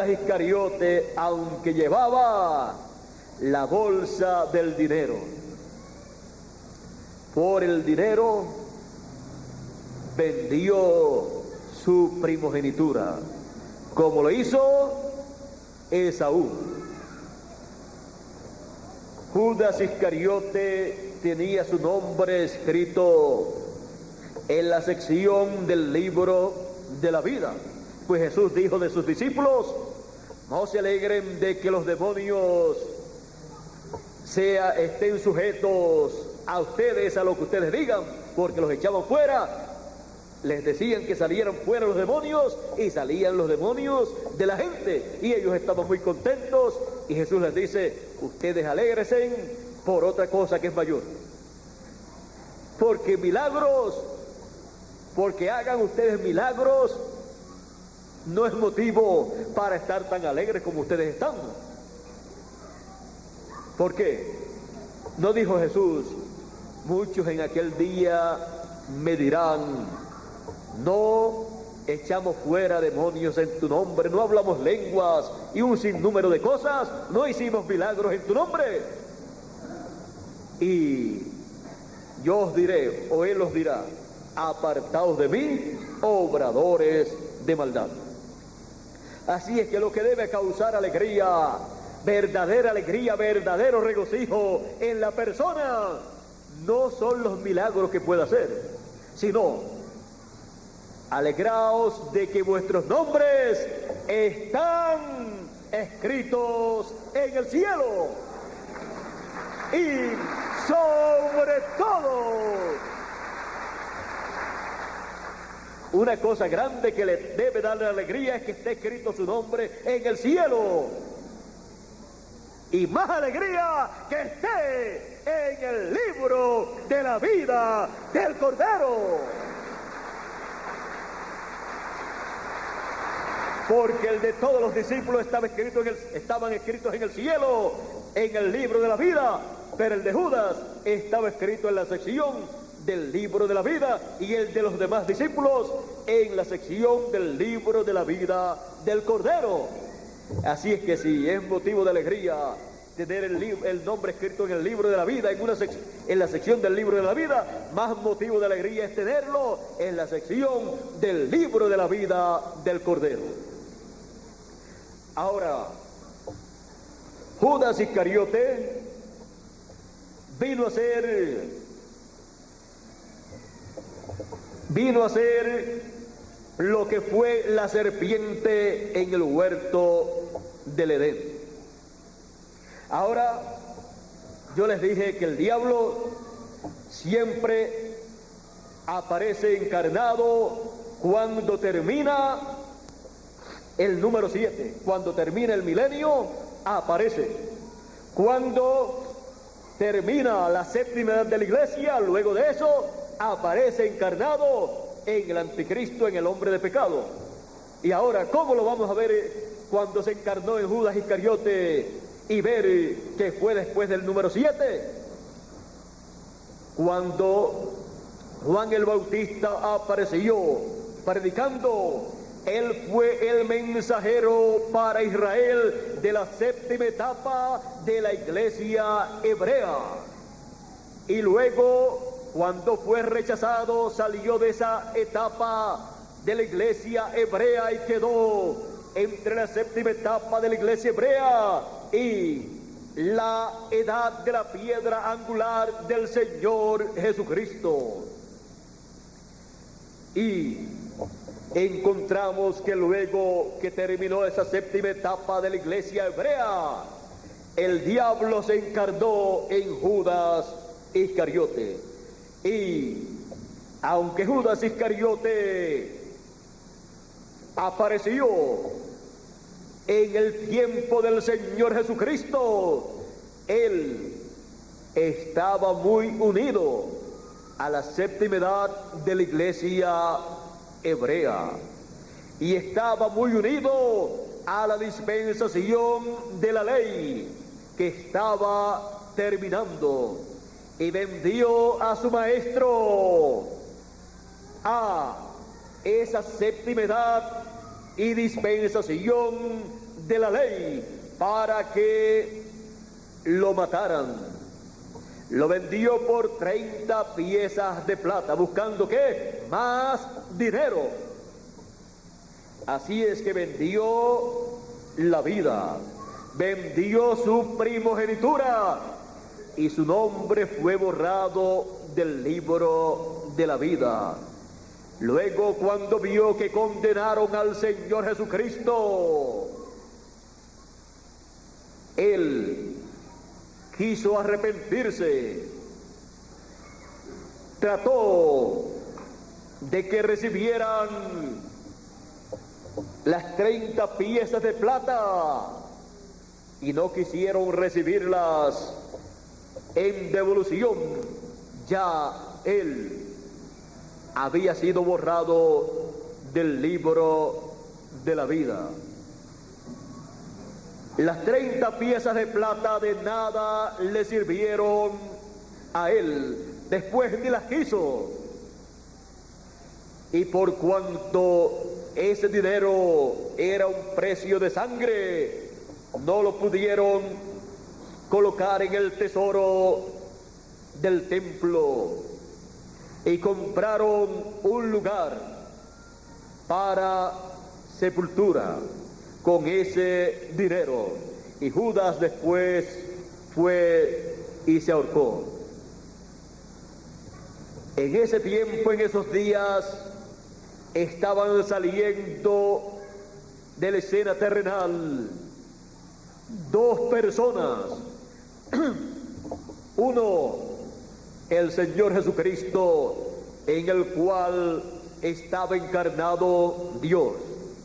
Iscariote, aunque llevaba la bolsa del dinero, por el dinero vendió su primogenitura, como lo hizo Esaú. Judas Iscariote tenía su nombre escrito en la sección del libro de la vida, pues Jesús dijo de sus discípulos, no se alegren de que los demonios estén sujetos a ustedes, a lo que ustedes digan, porque los echaban fuera. Les decían que salieran fuera los demonios, y salían los demonios de la gente, y ellos estaban muy contentos, y Jesús les dice, ustedes alégrense por otra cosa que es mayor, porque hagan ustedes milagros, no es motivo para estar tan alegres como ustedes están. ¿Por qué? No dijo Jesús, muchos en aquel día me dirán, no echamos fuera demonios en tu nombre, no hablamos lenguas y un sinnúmero de cosas, no hicimos milagros en tu nombre. Y yo os diré, o él os dirá, apartaos de mí, obradores de maldad. Así es que lo que debe causar alegría, verdadero regocijo en la persona, no son los milagros que pueda hacer, sino alegraos de que vuestros nombres están escritos en el cielo. Y sobre todo, una cosa grande que le debe darle alegría es que esté escrito su nombre en el cielo. Y más alegría que esté en el libro de la vida del Cordero. Porque el de todos los discípulos estaban escritos en el cielo, en el libro de la vida, pero el de Judas estaba escrito en la sección del libro de la vida, y el de los demás discípulos en la sección del libro de la vida del Cordero. Así es que si es motivo de alegría tener el nombre escrito en el libro de la vida, en la sección del libro de la vida, más motivo de alegría es tenerlo en la sección del libro de la vida del Cordero. Ahora, Judas Iscariote vino a ser lo que fue la serpiente en el huerto del Edén. Ahora, yo les dije que el diablo siempre aparece encarnado cuando termina el número 7, cuando termina el milenio, aparece. Cuando termina la séptima edad de la iglesia, luego de eso, aparece encarnado en el anticristo, en el hombre de pecado. Y ahora, ¿cómo lo vamos a ver cuando se encarnó en Judas Iscariote y ver que fue después del número 7? Cuando Juan el Bautista apareció predicando, él fue el mensajero para Israel de la séptima etapa de la iglesia hebrea. Y luego cuando fue rechazado, salió de esa etapa de la iglesia hebrea y quedó entre la séptima etapa de la iglesia hebrea y la edad de la piedra angular del Señor Jesucristo. Y encontramos que luego que terminó esa séptima etapa de la iglesia hebrea, el diablo se encarnó en Judas Iscariote. Y aunque Judas Iscariote apareció en el tiempo del Señor Jesucristo, él estaba muy unido a la séptima edad de la iglesia hebrea y estaba muy unido a la dispensación de la ley que estaba terminando, y vendió a su maestro a esa séptima edad y dispensación de la ley para que lo mataran. Lo vendió por 30 piezas de plata, buscando ¿qué? Más dinero. Así es que vendió la vida, vendió su primogenitura, y su nombre fue borrado del libro de la vida. Luego, cuando vio que condenaron al Señor Jesucristo, él quiso arrepentirse, trató de que recibieran las 30 piezas de plata y no quisieron recibirlas en devolución. Ya él había sido borrado del libro de la vida. Las 30 piezas de plata de nada le sirvieron a él, después ni las quiso. Y por cuanto ese dinero era un precio de sangre, no lo pudieron colocar en el tesoro del templo, y compraron un lugar para sepultura con ese dinero, y Judas después fue y se ahorcó. En ese tiempo, en esos días, estaban saliendo de la escena terrenal dos personas. Uno, el Señor Jesucristo, en el cual estaba encarnado Dios.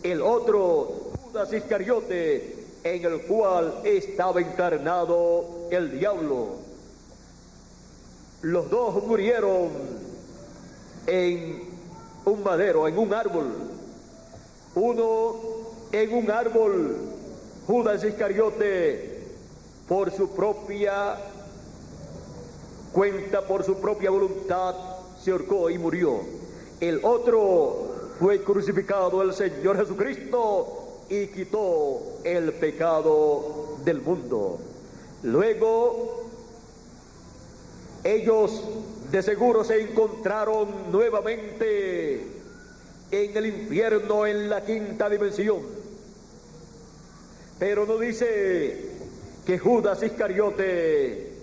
El otro, Judas Iscariote, en el cual estaba encarnado el diablo. Los dos murieron en un madero, en un árbol. Uno en un árbol, Judas Iscariote, por su propia cuenta, por su propia voluntad, se ahorcó y murió. El otro fue crucificado, el Señor Jesucristo, y quitó el pecado del mundo. Luego, ellos de seguro se encontraron nuevamente en el infierno, en la quinta dimensión. Pero no dice que Judas Iscariote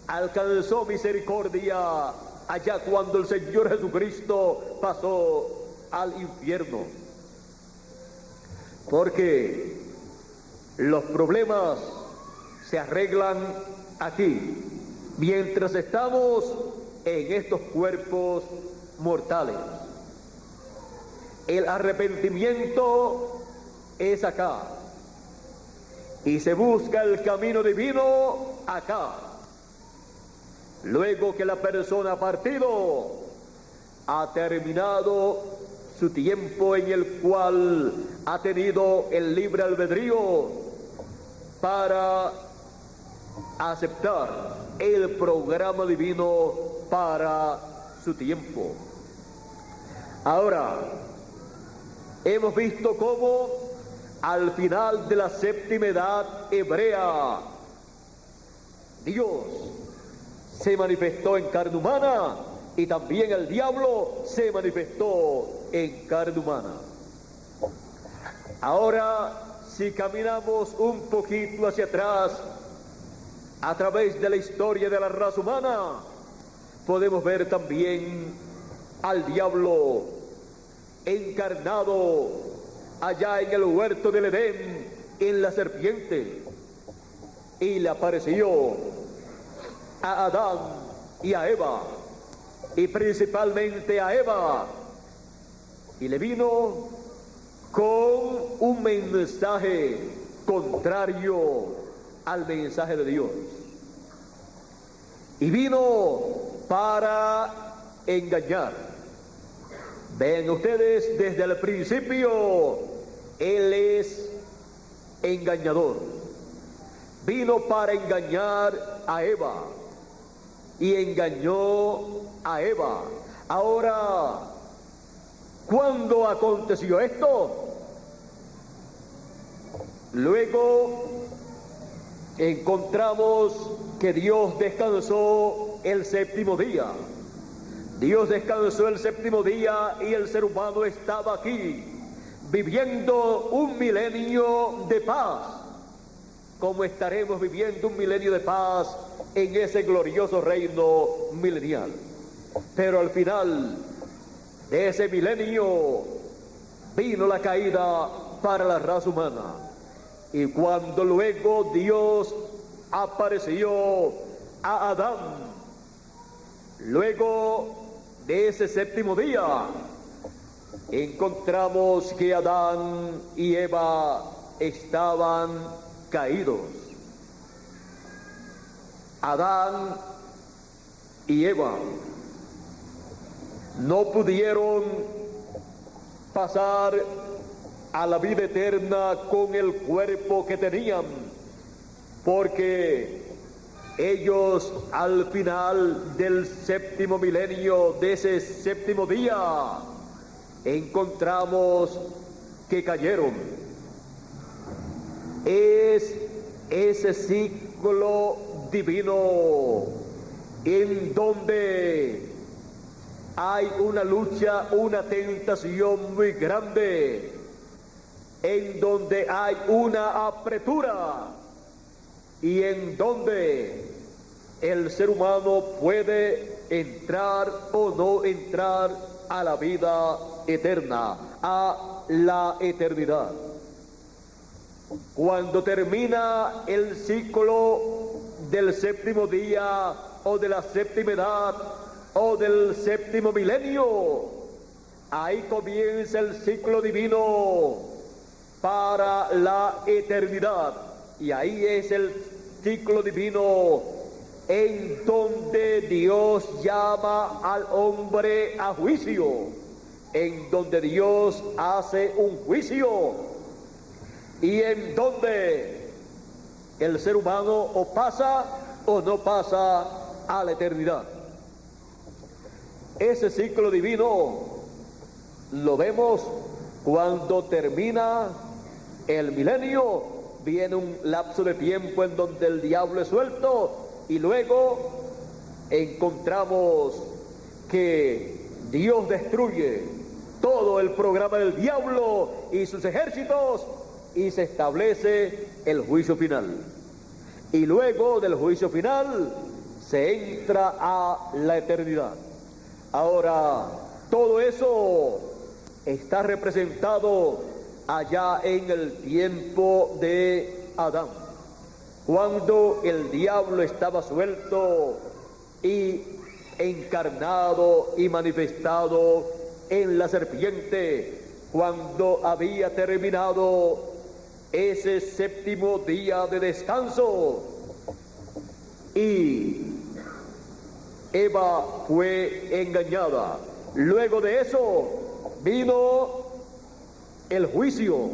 alcanzó misericordia allá cuando el Señor Jesucristo pasó al infierno, porque los problemas se arreglan aquí mientras estamos en estos cuerpos mortales. El arrepentimiento es acá y se busca el camino divino acá. Luego que la persona ha partido, ha terminado su tiempo en el cual ha tenido el libre albedrío para aceptar el programa divino para su tiempo. Ahora, hemos visto cómo al final de la séptima edad hebrea, Dios se manifestó en carne humana y también el diablo se manifestó en carne humana. Ahora, si caminamos un poquito hacia atrás, a través de la historia de la raza humana, podemos ver también al diablo encarnado allá en el huerto del Edén, en la serpiente, y le apareció a Adán y a Eva, y principalmente a Eva, y le vino con un mensaje contrario al mensaje de Dios, y vino para engañar. Ven ustedes, desde el principio él es engañador. Vino para engañar a Eva y engañó a Eva. Ahora, ¿cuándo aconteció esto? Luego encontramos que Dios descansó el séptimo día. Dios descansó el séptimo día y el ser humano estaba aquí, viviendo un milenio de paz. ¿Cómo estaremos viviendo un milenio de paz en ese glorioso reino milenial? Pero al final de ese milenio vino la caída para la raza humana. Y cuando luego Dios apareció a Adán, luego de ese séptimo día, encontramos que Adán y Eva estaban caídos. Adán y Eva no pudieron pasar a la vida eterna con el cuerpo que tenían, porque ellos al final del séptimo milenio, de ese séptimo día, encontramos que cayeron. Es ese ciclo divino en donde hay una lucha, una tentación muy grande, en donde hay una apretura y en donde el ser humano puede entrar o no entrar a la vida eterna, a la eternidad. Cuando termina el ciclo del séptimo día o de la séptima edad o del séptimo milenio, ahí comienza el ciclo divino para la eternidad, y ahí es el ciclo divino en donde Dios llama al hombre a juicio, en donde Dios hace un juicio y en donde el ser humano o pasa o no pasa a la eternidad. Ese ciclo divino lo vemos cuando termina el milenio. Viene un lapso de tiempo en donde el diablo es suelto y luego encontramos que Dios destruye todo el programa del diablo y sus ejércitos y se establece el juicio final. Y luego del juicio final se entra a la eternidad. Ahora, todo eso está representado allá en el tiempo de Adán, cuando el diablo estaba suelto y encarnado y manifestado en la serpiente, cuando había terminado ese séptimo día de descanso y Eva fue engañada. Luego de eso vino el juicio.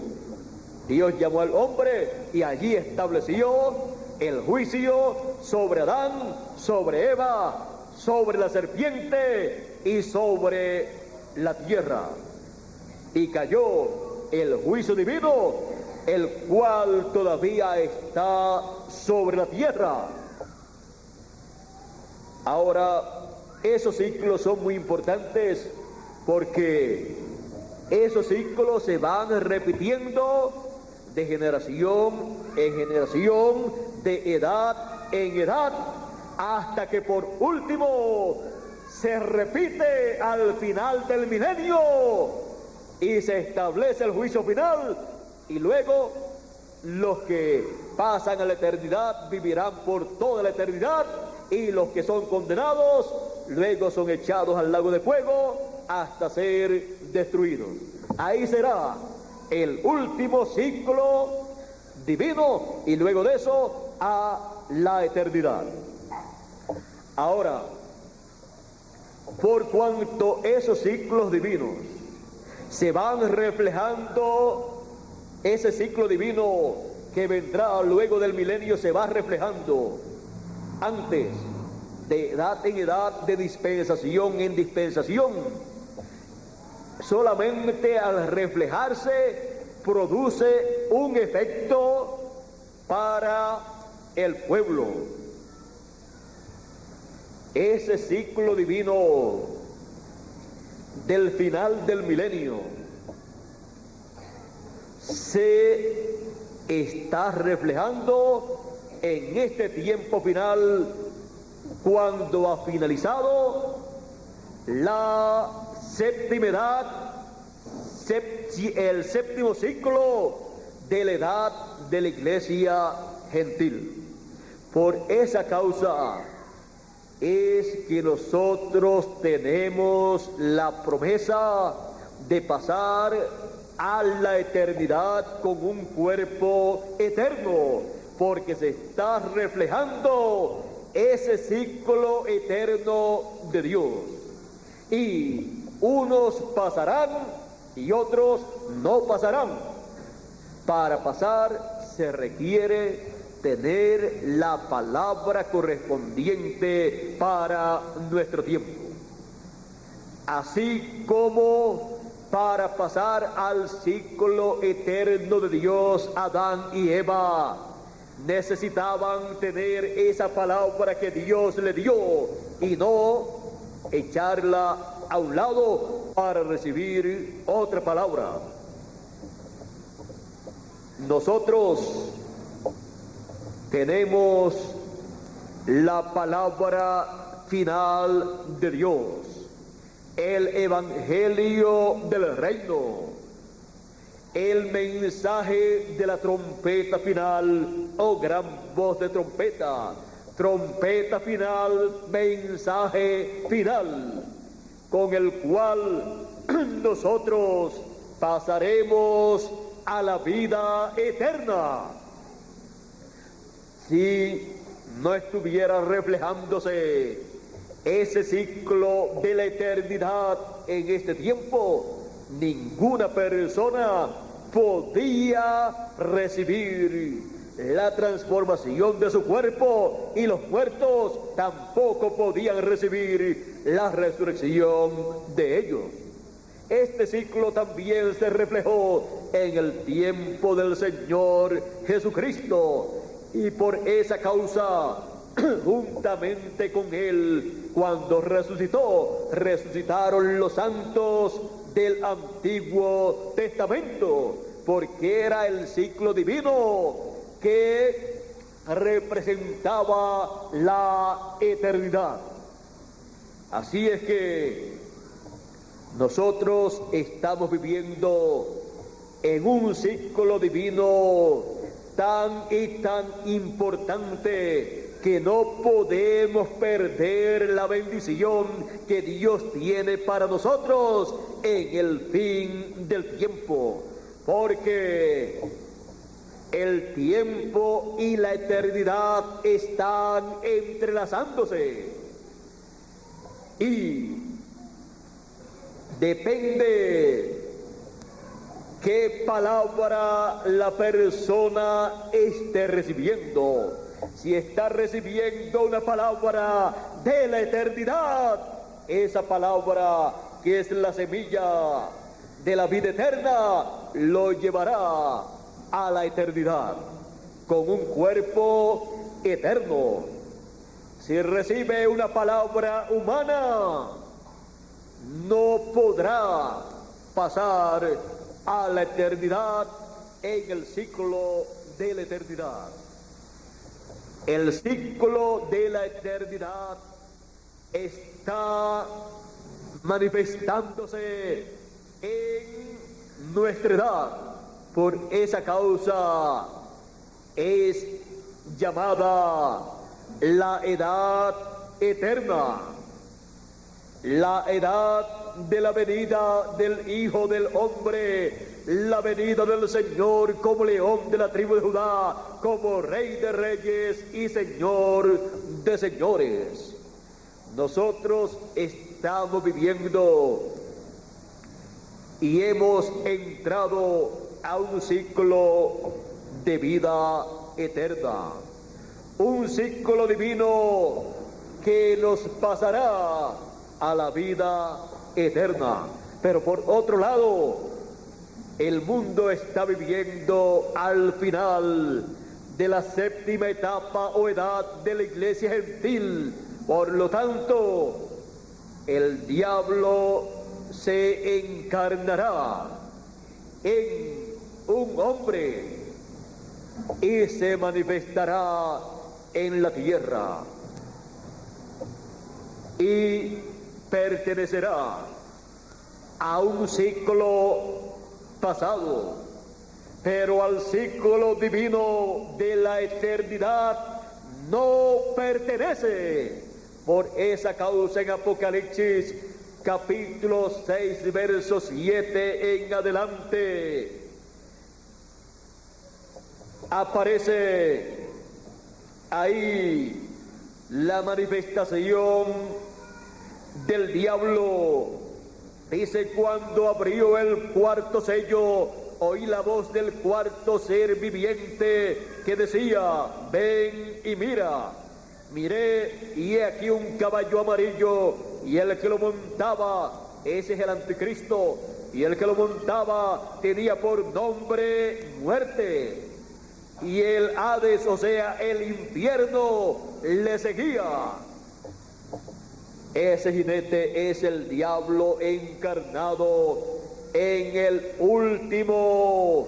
Dios llamó al hombre y allí estableció el juicio sobre Adán, sobre Eva, sobre la serpiente y sobre la tierra. Y cayó el juicio divino, el cual todavía está sobre la tierra. Ahora, esos ciclos son muy importantes porque esos ciclos se van repitiendo de generación en generación, de edad en edad, hasta que por último se repite al final del milenio y se establece el juicio final, y luego los que pasan a la eternidad vivirán por toda la eternidad, y los que son condenados luego son echados al lago de fuego hasta ser destruidos. Ahí será el último ciclo divino, y luego de eso a la eternidad. Ahora, por cuanto esos ciclos divinos se van reflejando, ese ciclo divino que vendrá luego del milenio se va reflejando antes, de edad en edad, de dispensación en dispensación. Solamente al reflejarse produce un efecto para el pueblo. Ese ciclo divino del final del milenio se está reflejando en este tiempo final, cuando ha finalizado la séptima edad, el séptimo ciclo de la edad de la iglesia gentil. Por esa causa es que nosotros tenemos la promesa de pasar a la eternidad con un cuerpo eterno, porque se está reflejando ese ciclo eterno de Dios. Y unos pasarán y otros no pasarán. Para pasar se requiere tener la palabra correspondiente para nuestro tiempo. Así como para pasar al ciclo eterno de Dios, Adán y Eva necesitaban tener esa palabra que Dios le dio y no echarla a un lado para recibir otra palabra. Nosotros tenemos la palabra final de Dios, el evangelio del reino, el mensaje de la trompeta final, oh gran voz de trompeta, trompeta final, mensaje final, con el cual nosotros pasaremos a la vida eterna. Si no estuviera reflejándose ese ciclo de la eternidad en este tiempo, ninguna persona podía recibir la transformación de su cuerpo, y los muertos tampoco podían recibir la resurrección de ellos. Este ciclo también se reflejó en el tiempo del Señor Jesucristo, y por esa causa, juntamente con Él, cuando resucitó, resucitaron los santos del Antiguo Testamento, porque era el ciclo divino que representaba la eternidad. Así es que nosotros estamos viviendo en un ciclo divino tan y tan importante que no podemos perder la bendición que Dios tiene para nosotros en el fin del tiempo, porque el tiempo y la eternidad están entrelazándose y depende qué palabra la persona esté recibiendo. Si está recibiendo una palabra de la eternidad, esa palabra que es la semilla de la vida eterna lo llevará a la eternidad con un cuerpo eterno. si recibe una palabra humana, no podrá pasar a la eternidad en el ciclo de la eternidad. El ciclo de la eternidad está manifestándose en nuestra edad. Por esa causa es llamada la edad eterna, la edad de la venida del Hijo del Hombre, la venida del Señor como león de la tribu de Judá, como Rey de reyes y Señor de señores. Nosotros estamos viviendo y hemos entrado a un ciclo de vida eterna, un ciclo divino que nos pasará a la vida eterna. Pero por otro lado, el mundo está viviendo al final de la séptima etapa o edad de la iglesia gentil. Por lo tanto, el diablo se encarnará en un hombre y se manifestará en la tierra y pertenecerá a un ciclo pasado, pero al ciclo divino de la eternidad no pertenece. Por esa causa en Apocalipsis capítulo 6 verso 7 en adelante aparece ahí la manifestación del diablo. Dice: cuando abrió el cuarto sello, oí la voz del cuarto ser viviente que decía: ven y mira. Miré, y he aquí un caballo amarillo, y el que lo montaba, ese es el anticristo, y el que lo montaba tenía por nombre Muerte, y el Hades, o sea, el infierno, le seguía. Ese jinete es el diablo encarnado en el último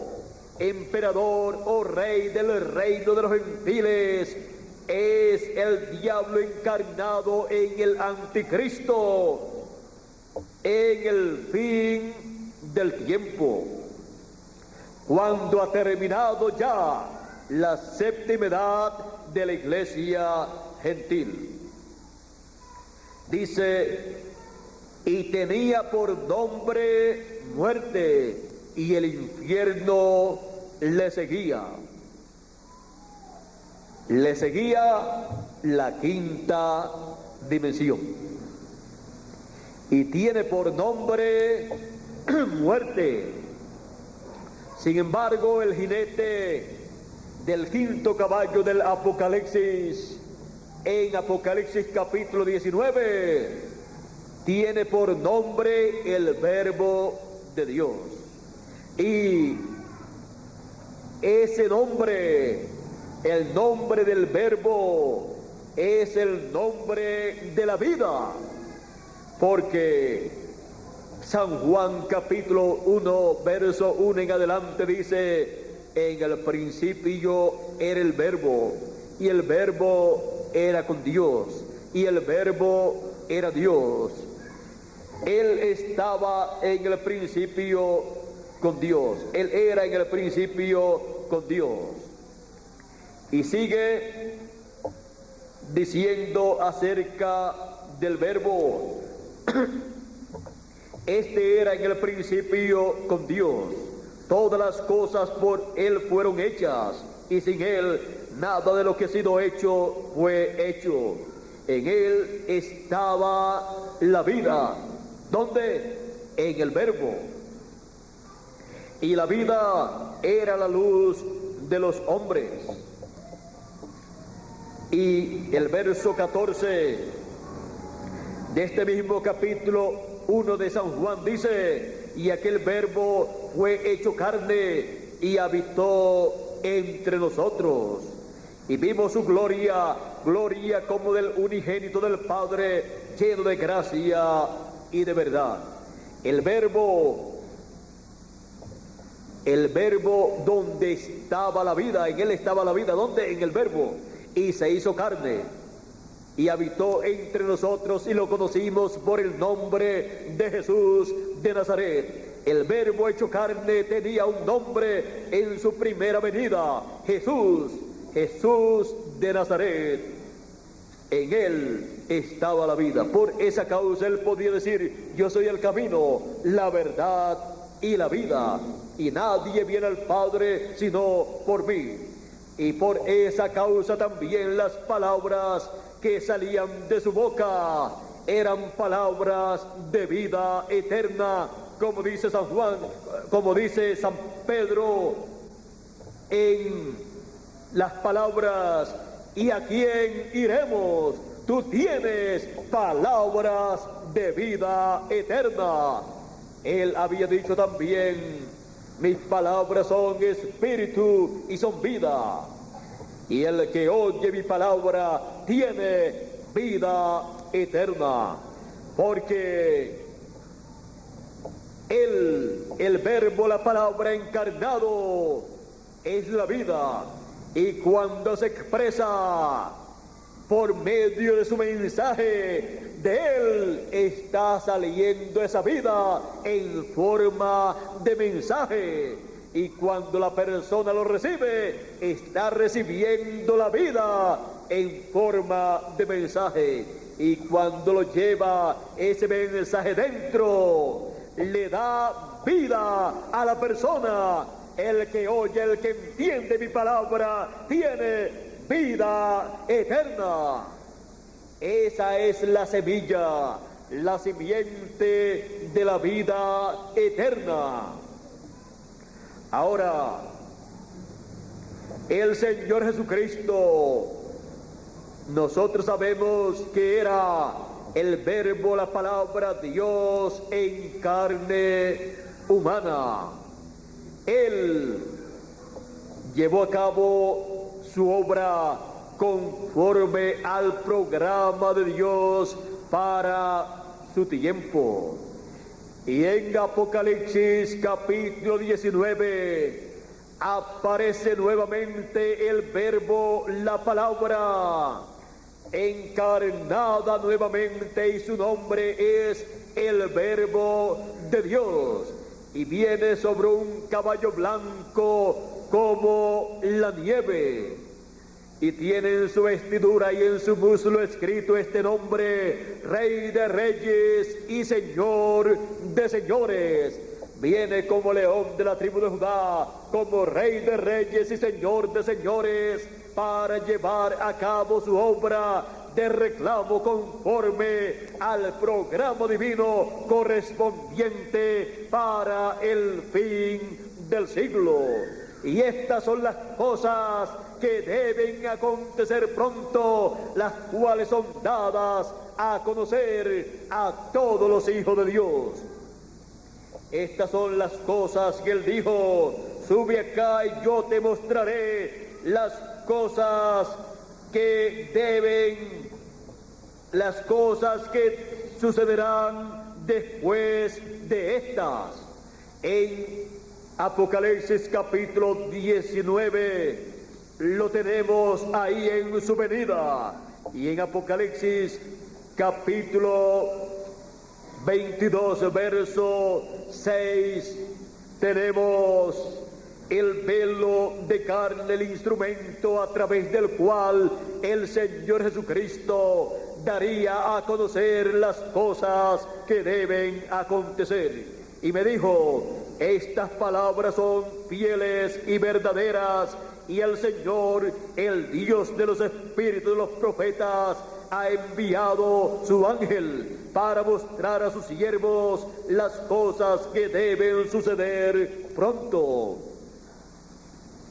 emperador o rey del reino de los gentiles. Es el diablo encarnado en el anticristo, en el fin del tiempo, cuando ha terminado ya la séptima edad de la iglesia gentil. Dice: y tenía por nombre Muerte, y el infierno le seguía. Le seguía la quinta dimensión. Y tiene por nombre Muerte. Sin embargo, el jinete del quinto caballo del Apocalipsis, en Apocalipsis capítulo 19, tiene por nombre el Verbo de Dios. Y ese nombre, el nombre del Verbo, es el nombre de la vida, porque San Juan capítulo 1 verso 1 en adelante dice: en el principio era el Verbo, y el Verbo era con Dios, y el Verbo era Dios. Él estaba en el principio con Dios, Él era en el principio con Dios. Y sigue diciendo acerca del Verbo: este era en el principio con Dios, todas las cosas por Él fueron hechas, y sin Él nada de lo que ha sido hecho fue hecho. En Él estaba la vida. ¿Dónde? En el Verbo. Y la vida era la luz de los hombres. Y el verso 14 de este mismo capítulo 1 de San Juan dice: y aquel Verbo fue hecho carne y habitó entre nosotros, y vimos su gloria, gloria como del unigénito del Padre, lleno de gracia y de verdad. El verbo donde estaba la vida, en él estaba la vida, ¿dónde? En el verbo, y se hizo carne, y habitó entre nosotros, y lo conocimos por el nombre de Jesús de Nazaret. El verbo hecho carne tenía un nombre en su primera venida, Jesús, Jesús de Nazaret. En él estaba la vida. Por esa causa él podía decir: yo soy el camino, la verdad y la vida, y nadie viene al Padre sino por mí. Y por esa causa también las palabras que salían de su boca eran palabras de vida eterna, como dice San Juan, como dice San Pedro en las palabras: ¿y a quién iremos? Tú tienes palabras de vida eterna. Él había dicho también: mis palabras son espíritu y son vida. Y el que oye mi palabra tiene vida eterna. Porque el verbo, la palabra encarnado, es la vida. Y cuando se expresa por medio de su mensaje, de él está saliendo esa vida en forma de mensaje. Y cuando la persona lo recibe, está recibiendo la vida en forma de mensaje. Y cuando lo lleva ese mensaje dentro, le da vida a la persona. El que oye, el que entiende mi palabra, tiene vida eterna. Esa es la semilla, la simiente de la vida eterna. Ahora, el Señor Jesucristo, nosotros sabemos que era el verbo, la palabra, Dios en carne humana. Él llevó a cabo su obra conforme al programa de Dios para su tiempo. Y en Apocalipsis capítulo 19 aparece nuevamente el verbo, la palabra, encarnada nuevamente, y su nombre es el Verbo de Dios. Y viene sobre un caballo blanco como la nieve, y tiene en su vestidura y en su muslo escrito este nombre: Rey de Reyes y Señor de Señores. Viene como león de la tribu de Judá, como Rey de Reyes y Señor de Señores, para llevar a cabo su obra de reclamo conforme al programa divino correspondiente para el fin del siglo. Y estas son las cosas que deben acontecer pronto, las cuales son dadas a conocer a todos los hijos de Dios. Estas son las cosas que él dijo: sube acá y yo te mostraré las cosas que sucederán después de estas. En Apocalipsis capítulo 19 lo tenemos ahí en su venida. Y en Apocalipsis capítulo 22 verso 6 tenemos el velo de carne, el instrumento a través del cual el Señor Jesucristo daría a conocer las cosas que deben acontecer. Y me dijo: estas palabras son fieles y verdaderas, y el Señor, el Dios de los espíritus de los profetas, ha enviado su ángel para mostrar a sus siervos las cosas que deben suceder pronto.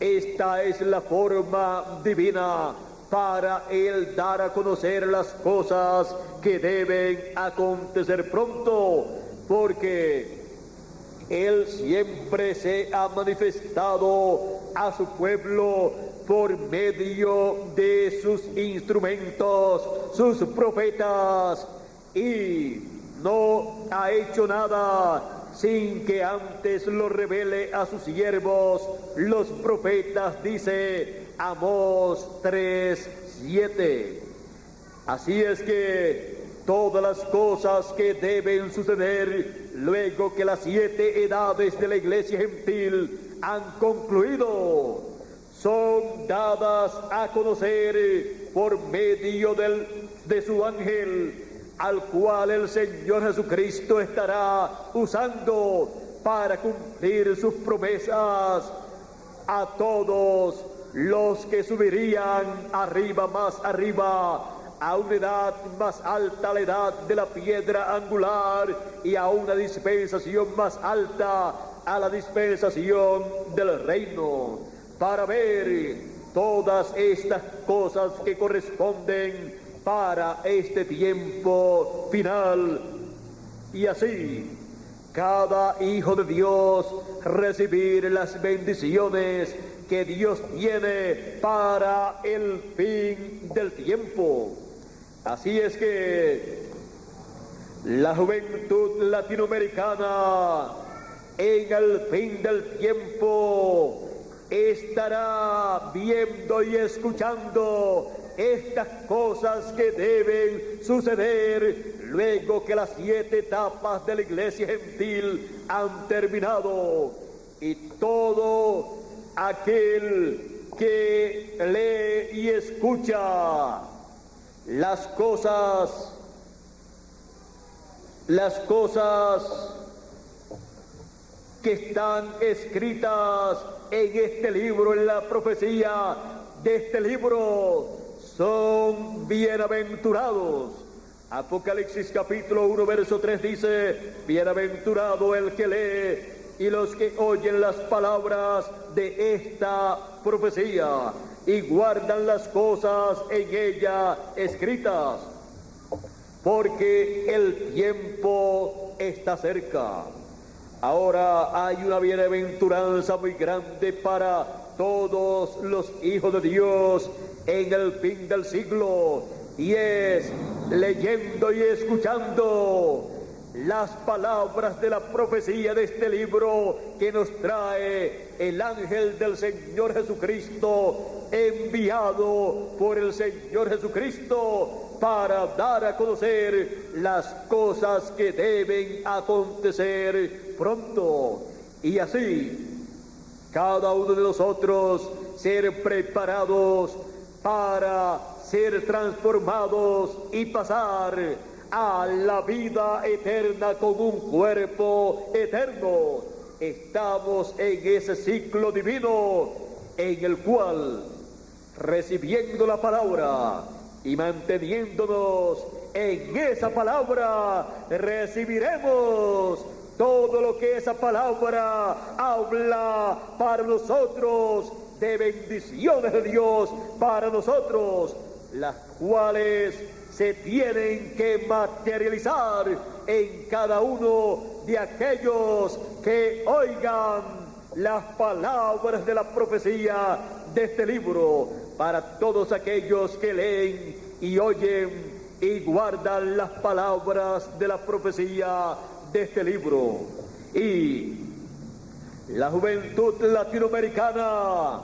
Esta es la forma divina para él dar a conocer las cosas que deben acontecer pronto, porque Él siempre se ha manifestado a su pueblo por medio de sus instrumentos, sus profetas, y no ha hecho nada sin que antes lo revele a sus siervos, los profetas, dice Amós 3:7. Así es que todas las cosas que deben suceder luego que las 7 edades de la iglesia gentil han concluido, son dadas a conocer por medio de su ángel, al cual el Señor Jesucristo estará usando para cumplir sus promesas a todos los que subirían arriba, más arriba, a una edad más alta, la edad de la piedra angular, y a una dispensación más alta, a la dispensación del reino, para ver todas estas cosas que corresponden para este tiempo final. Y así, cada hijo de Dios recibir las bendiciones que Dios tiene para el fin del tiempo. Así es que la juventud latinoamericana en el fin del tiempo estará viendo y escuchando estas cosas que deben suceder luego que las 7 etapas de la iglesia gentil han terminado, y todo aquel que lee y escucha las cosas que están escritas en este libro, en la profecía de este libro, son bienaventurados. Apocalipsis capítulo 1 verso 3 dice: bienaventurado el que lee y los que oyen las palabras de esta profecía y guardan las cosas en ella escritas, porque el tiempo está cerca. Ahora hay una bienaventuranza muy grande para todos los hijos de Dios en el fin del siglo, y es leyendo y escuchando las palabras de la profecía de este libro que nos trae el ángel del Señor Jesucristo, enviado por el Señor Jesucristo para dar a conocer las cosas que deben acontecer pronto. Y así, cada uno de nosotros ser preparados para ser transformados y pasar a la vida eterna con un cuerpo eterno. Estamos en ese ciclo divino en el cual, recibiendo la palabra y manteniéndonos en esa palabra, recibiremos todo lo que esa palabra habla para nosotros, de bendiciones de Dios para nosotros, las cuales se tienen que materializar en cada uno de aquellos que oigan las palabras de la profecía de este libro, para todos aquellos que leen y oyen y guardan las palabras de la profecía de este libro. Y la juventud latinoamericana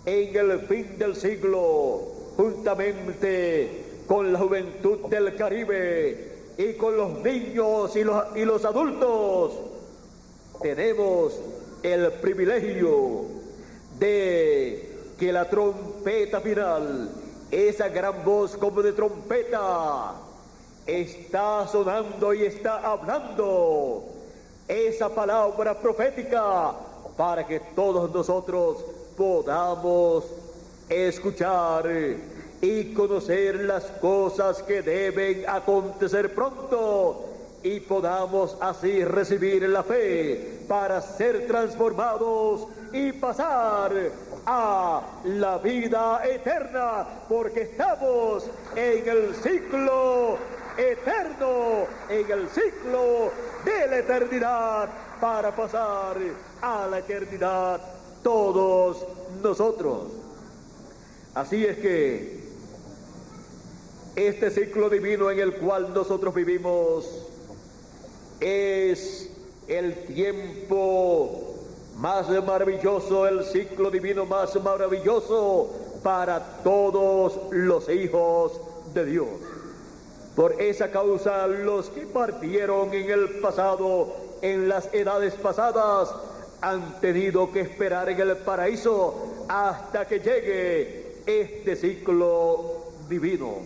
en el fin del siglo, juntamente con la juventud del Caribe y con los niños y los adultos, tenemos el privilegio de que la trompeta final, esa gran voz como de trompeta, está sonando y está hablando esa palabra profética para que todos nosotros podamos escuchar y conocer las cosas que deben acontecer pronto, y podamos así recibir la fe para ser transformados y pasar a la vida eterna, porque estamos en el ciclo eterno, en el ciclo de la eternidad. para pasar a la eternidad todos nosotros. Así es que este ciclo divino en el cual nosotros vivimos es el tiempo más maravilloso, el ciclo divino más maravilloso para todos los hijos de Dios. Por esa causa, los que partieron en el pasado, en las edades pasadas, han tenido que esperar en el paraíso hasta que llegue este ciclo divino,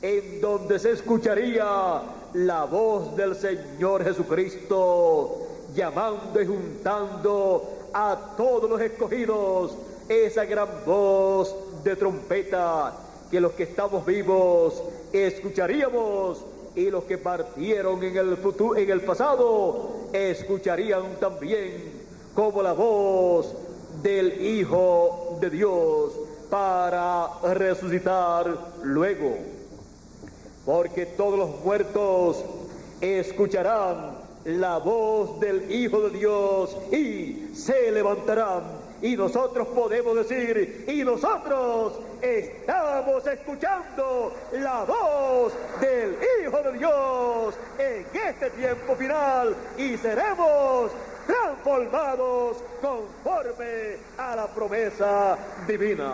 en donde se escucharía la voz del Señor Jesucristo, llamando y juntando a todos los escogidos, esa gran voz de trompeta, que los que estamos vivos escucharíamos, y los que partieron en el pasado escucharían también como la voz del Hijo de Dios para resucitar luego. Porque todos los muertos escucharán la voz del Hijo de Dios y se levantarán. Y nosotros podemos decir, y nosotros estamos escuchando la voz del Hijo de Dios en este tiempo final, y seremos transformados conforme a la promesa divina.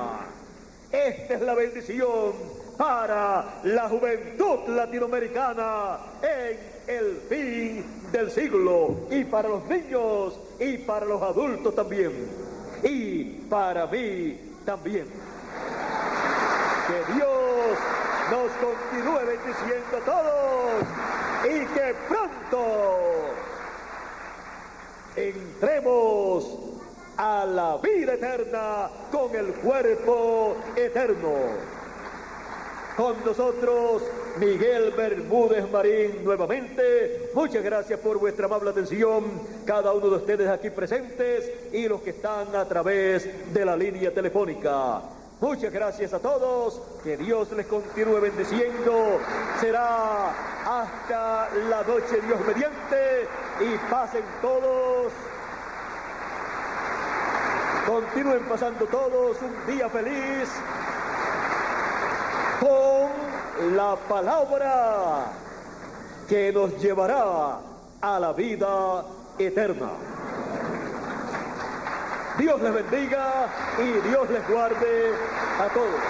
Esta es la bendición para la juventud latinoamericana en el fin del siglo, y para los niños y para los adultos también, y para mí también. Que Dios nos continúe bendiciendo a todos, y que pronto entremos a la vida eterna con el cuerpo eterno. Con nosotros, Miguel Bermúdez Marín, nuevamente. Muchas gracias por vuestra amable atención, cada uno de ustedes aquí presentes y los que están a través de la línea telefónica. Muchas gracias a todos, que Dios les continúe bendiciendo. Será hasta la noche, Dios mediante, y pasen todos, continúen pasando todos un día feliz con la palabra que nos llevará a la vida eterna. Dios les bendiga y Dios les guarde a todos.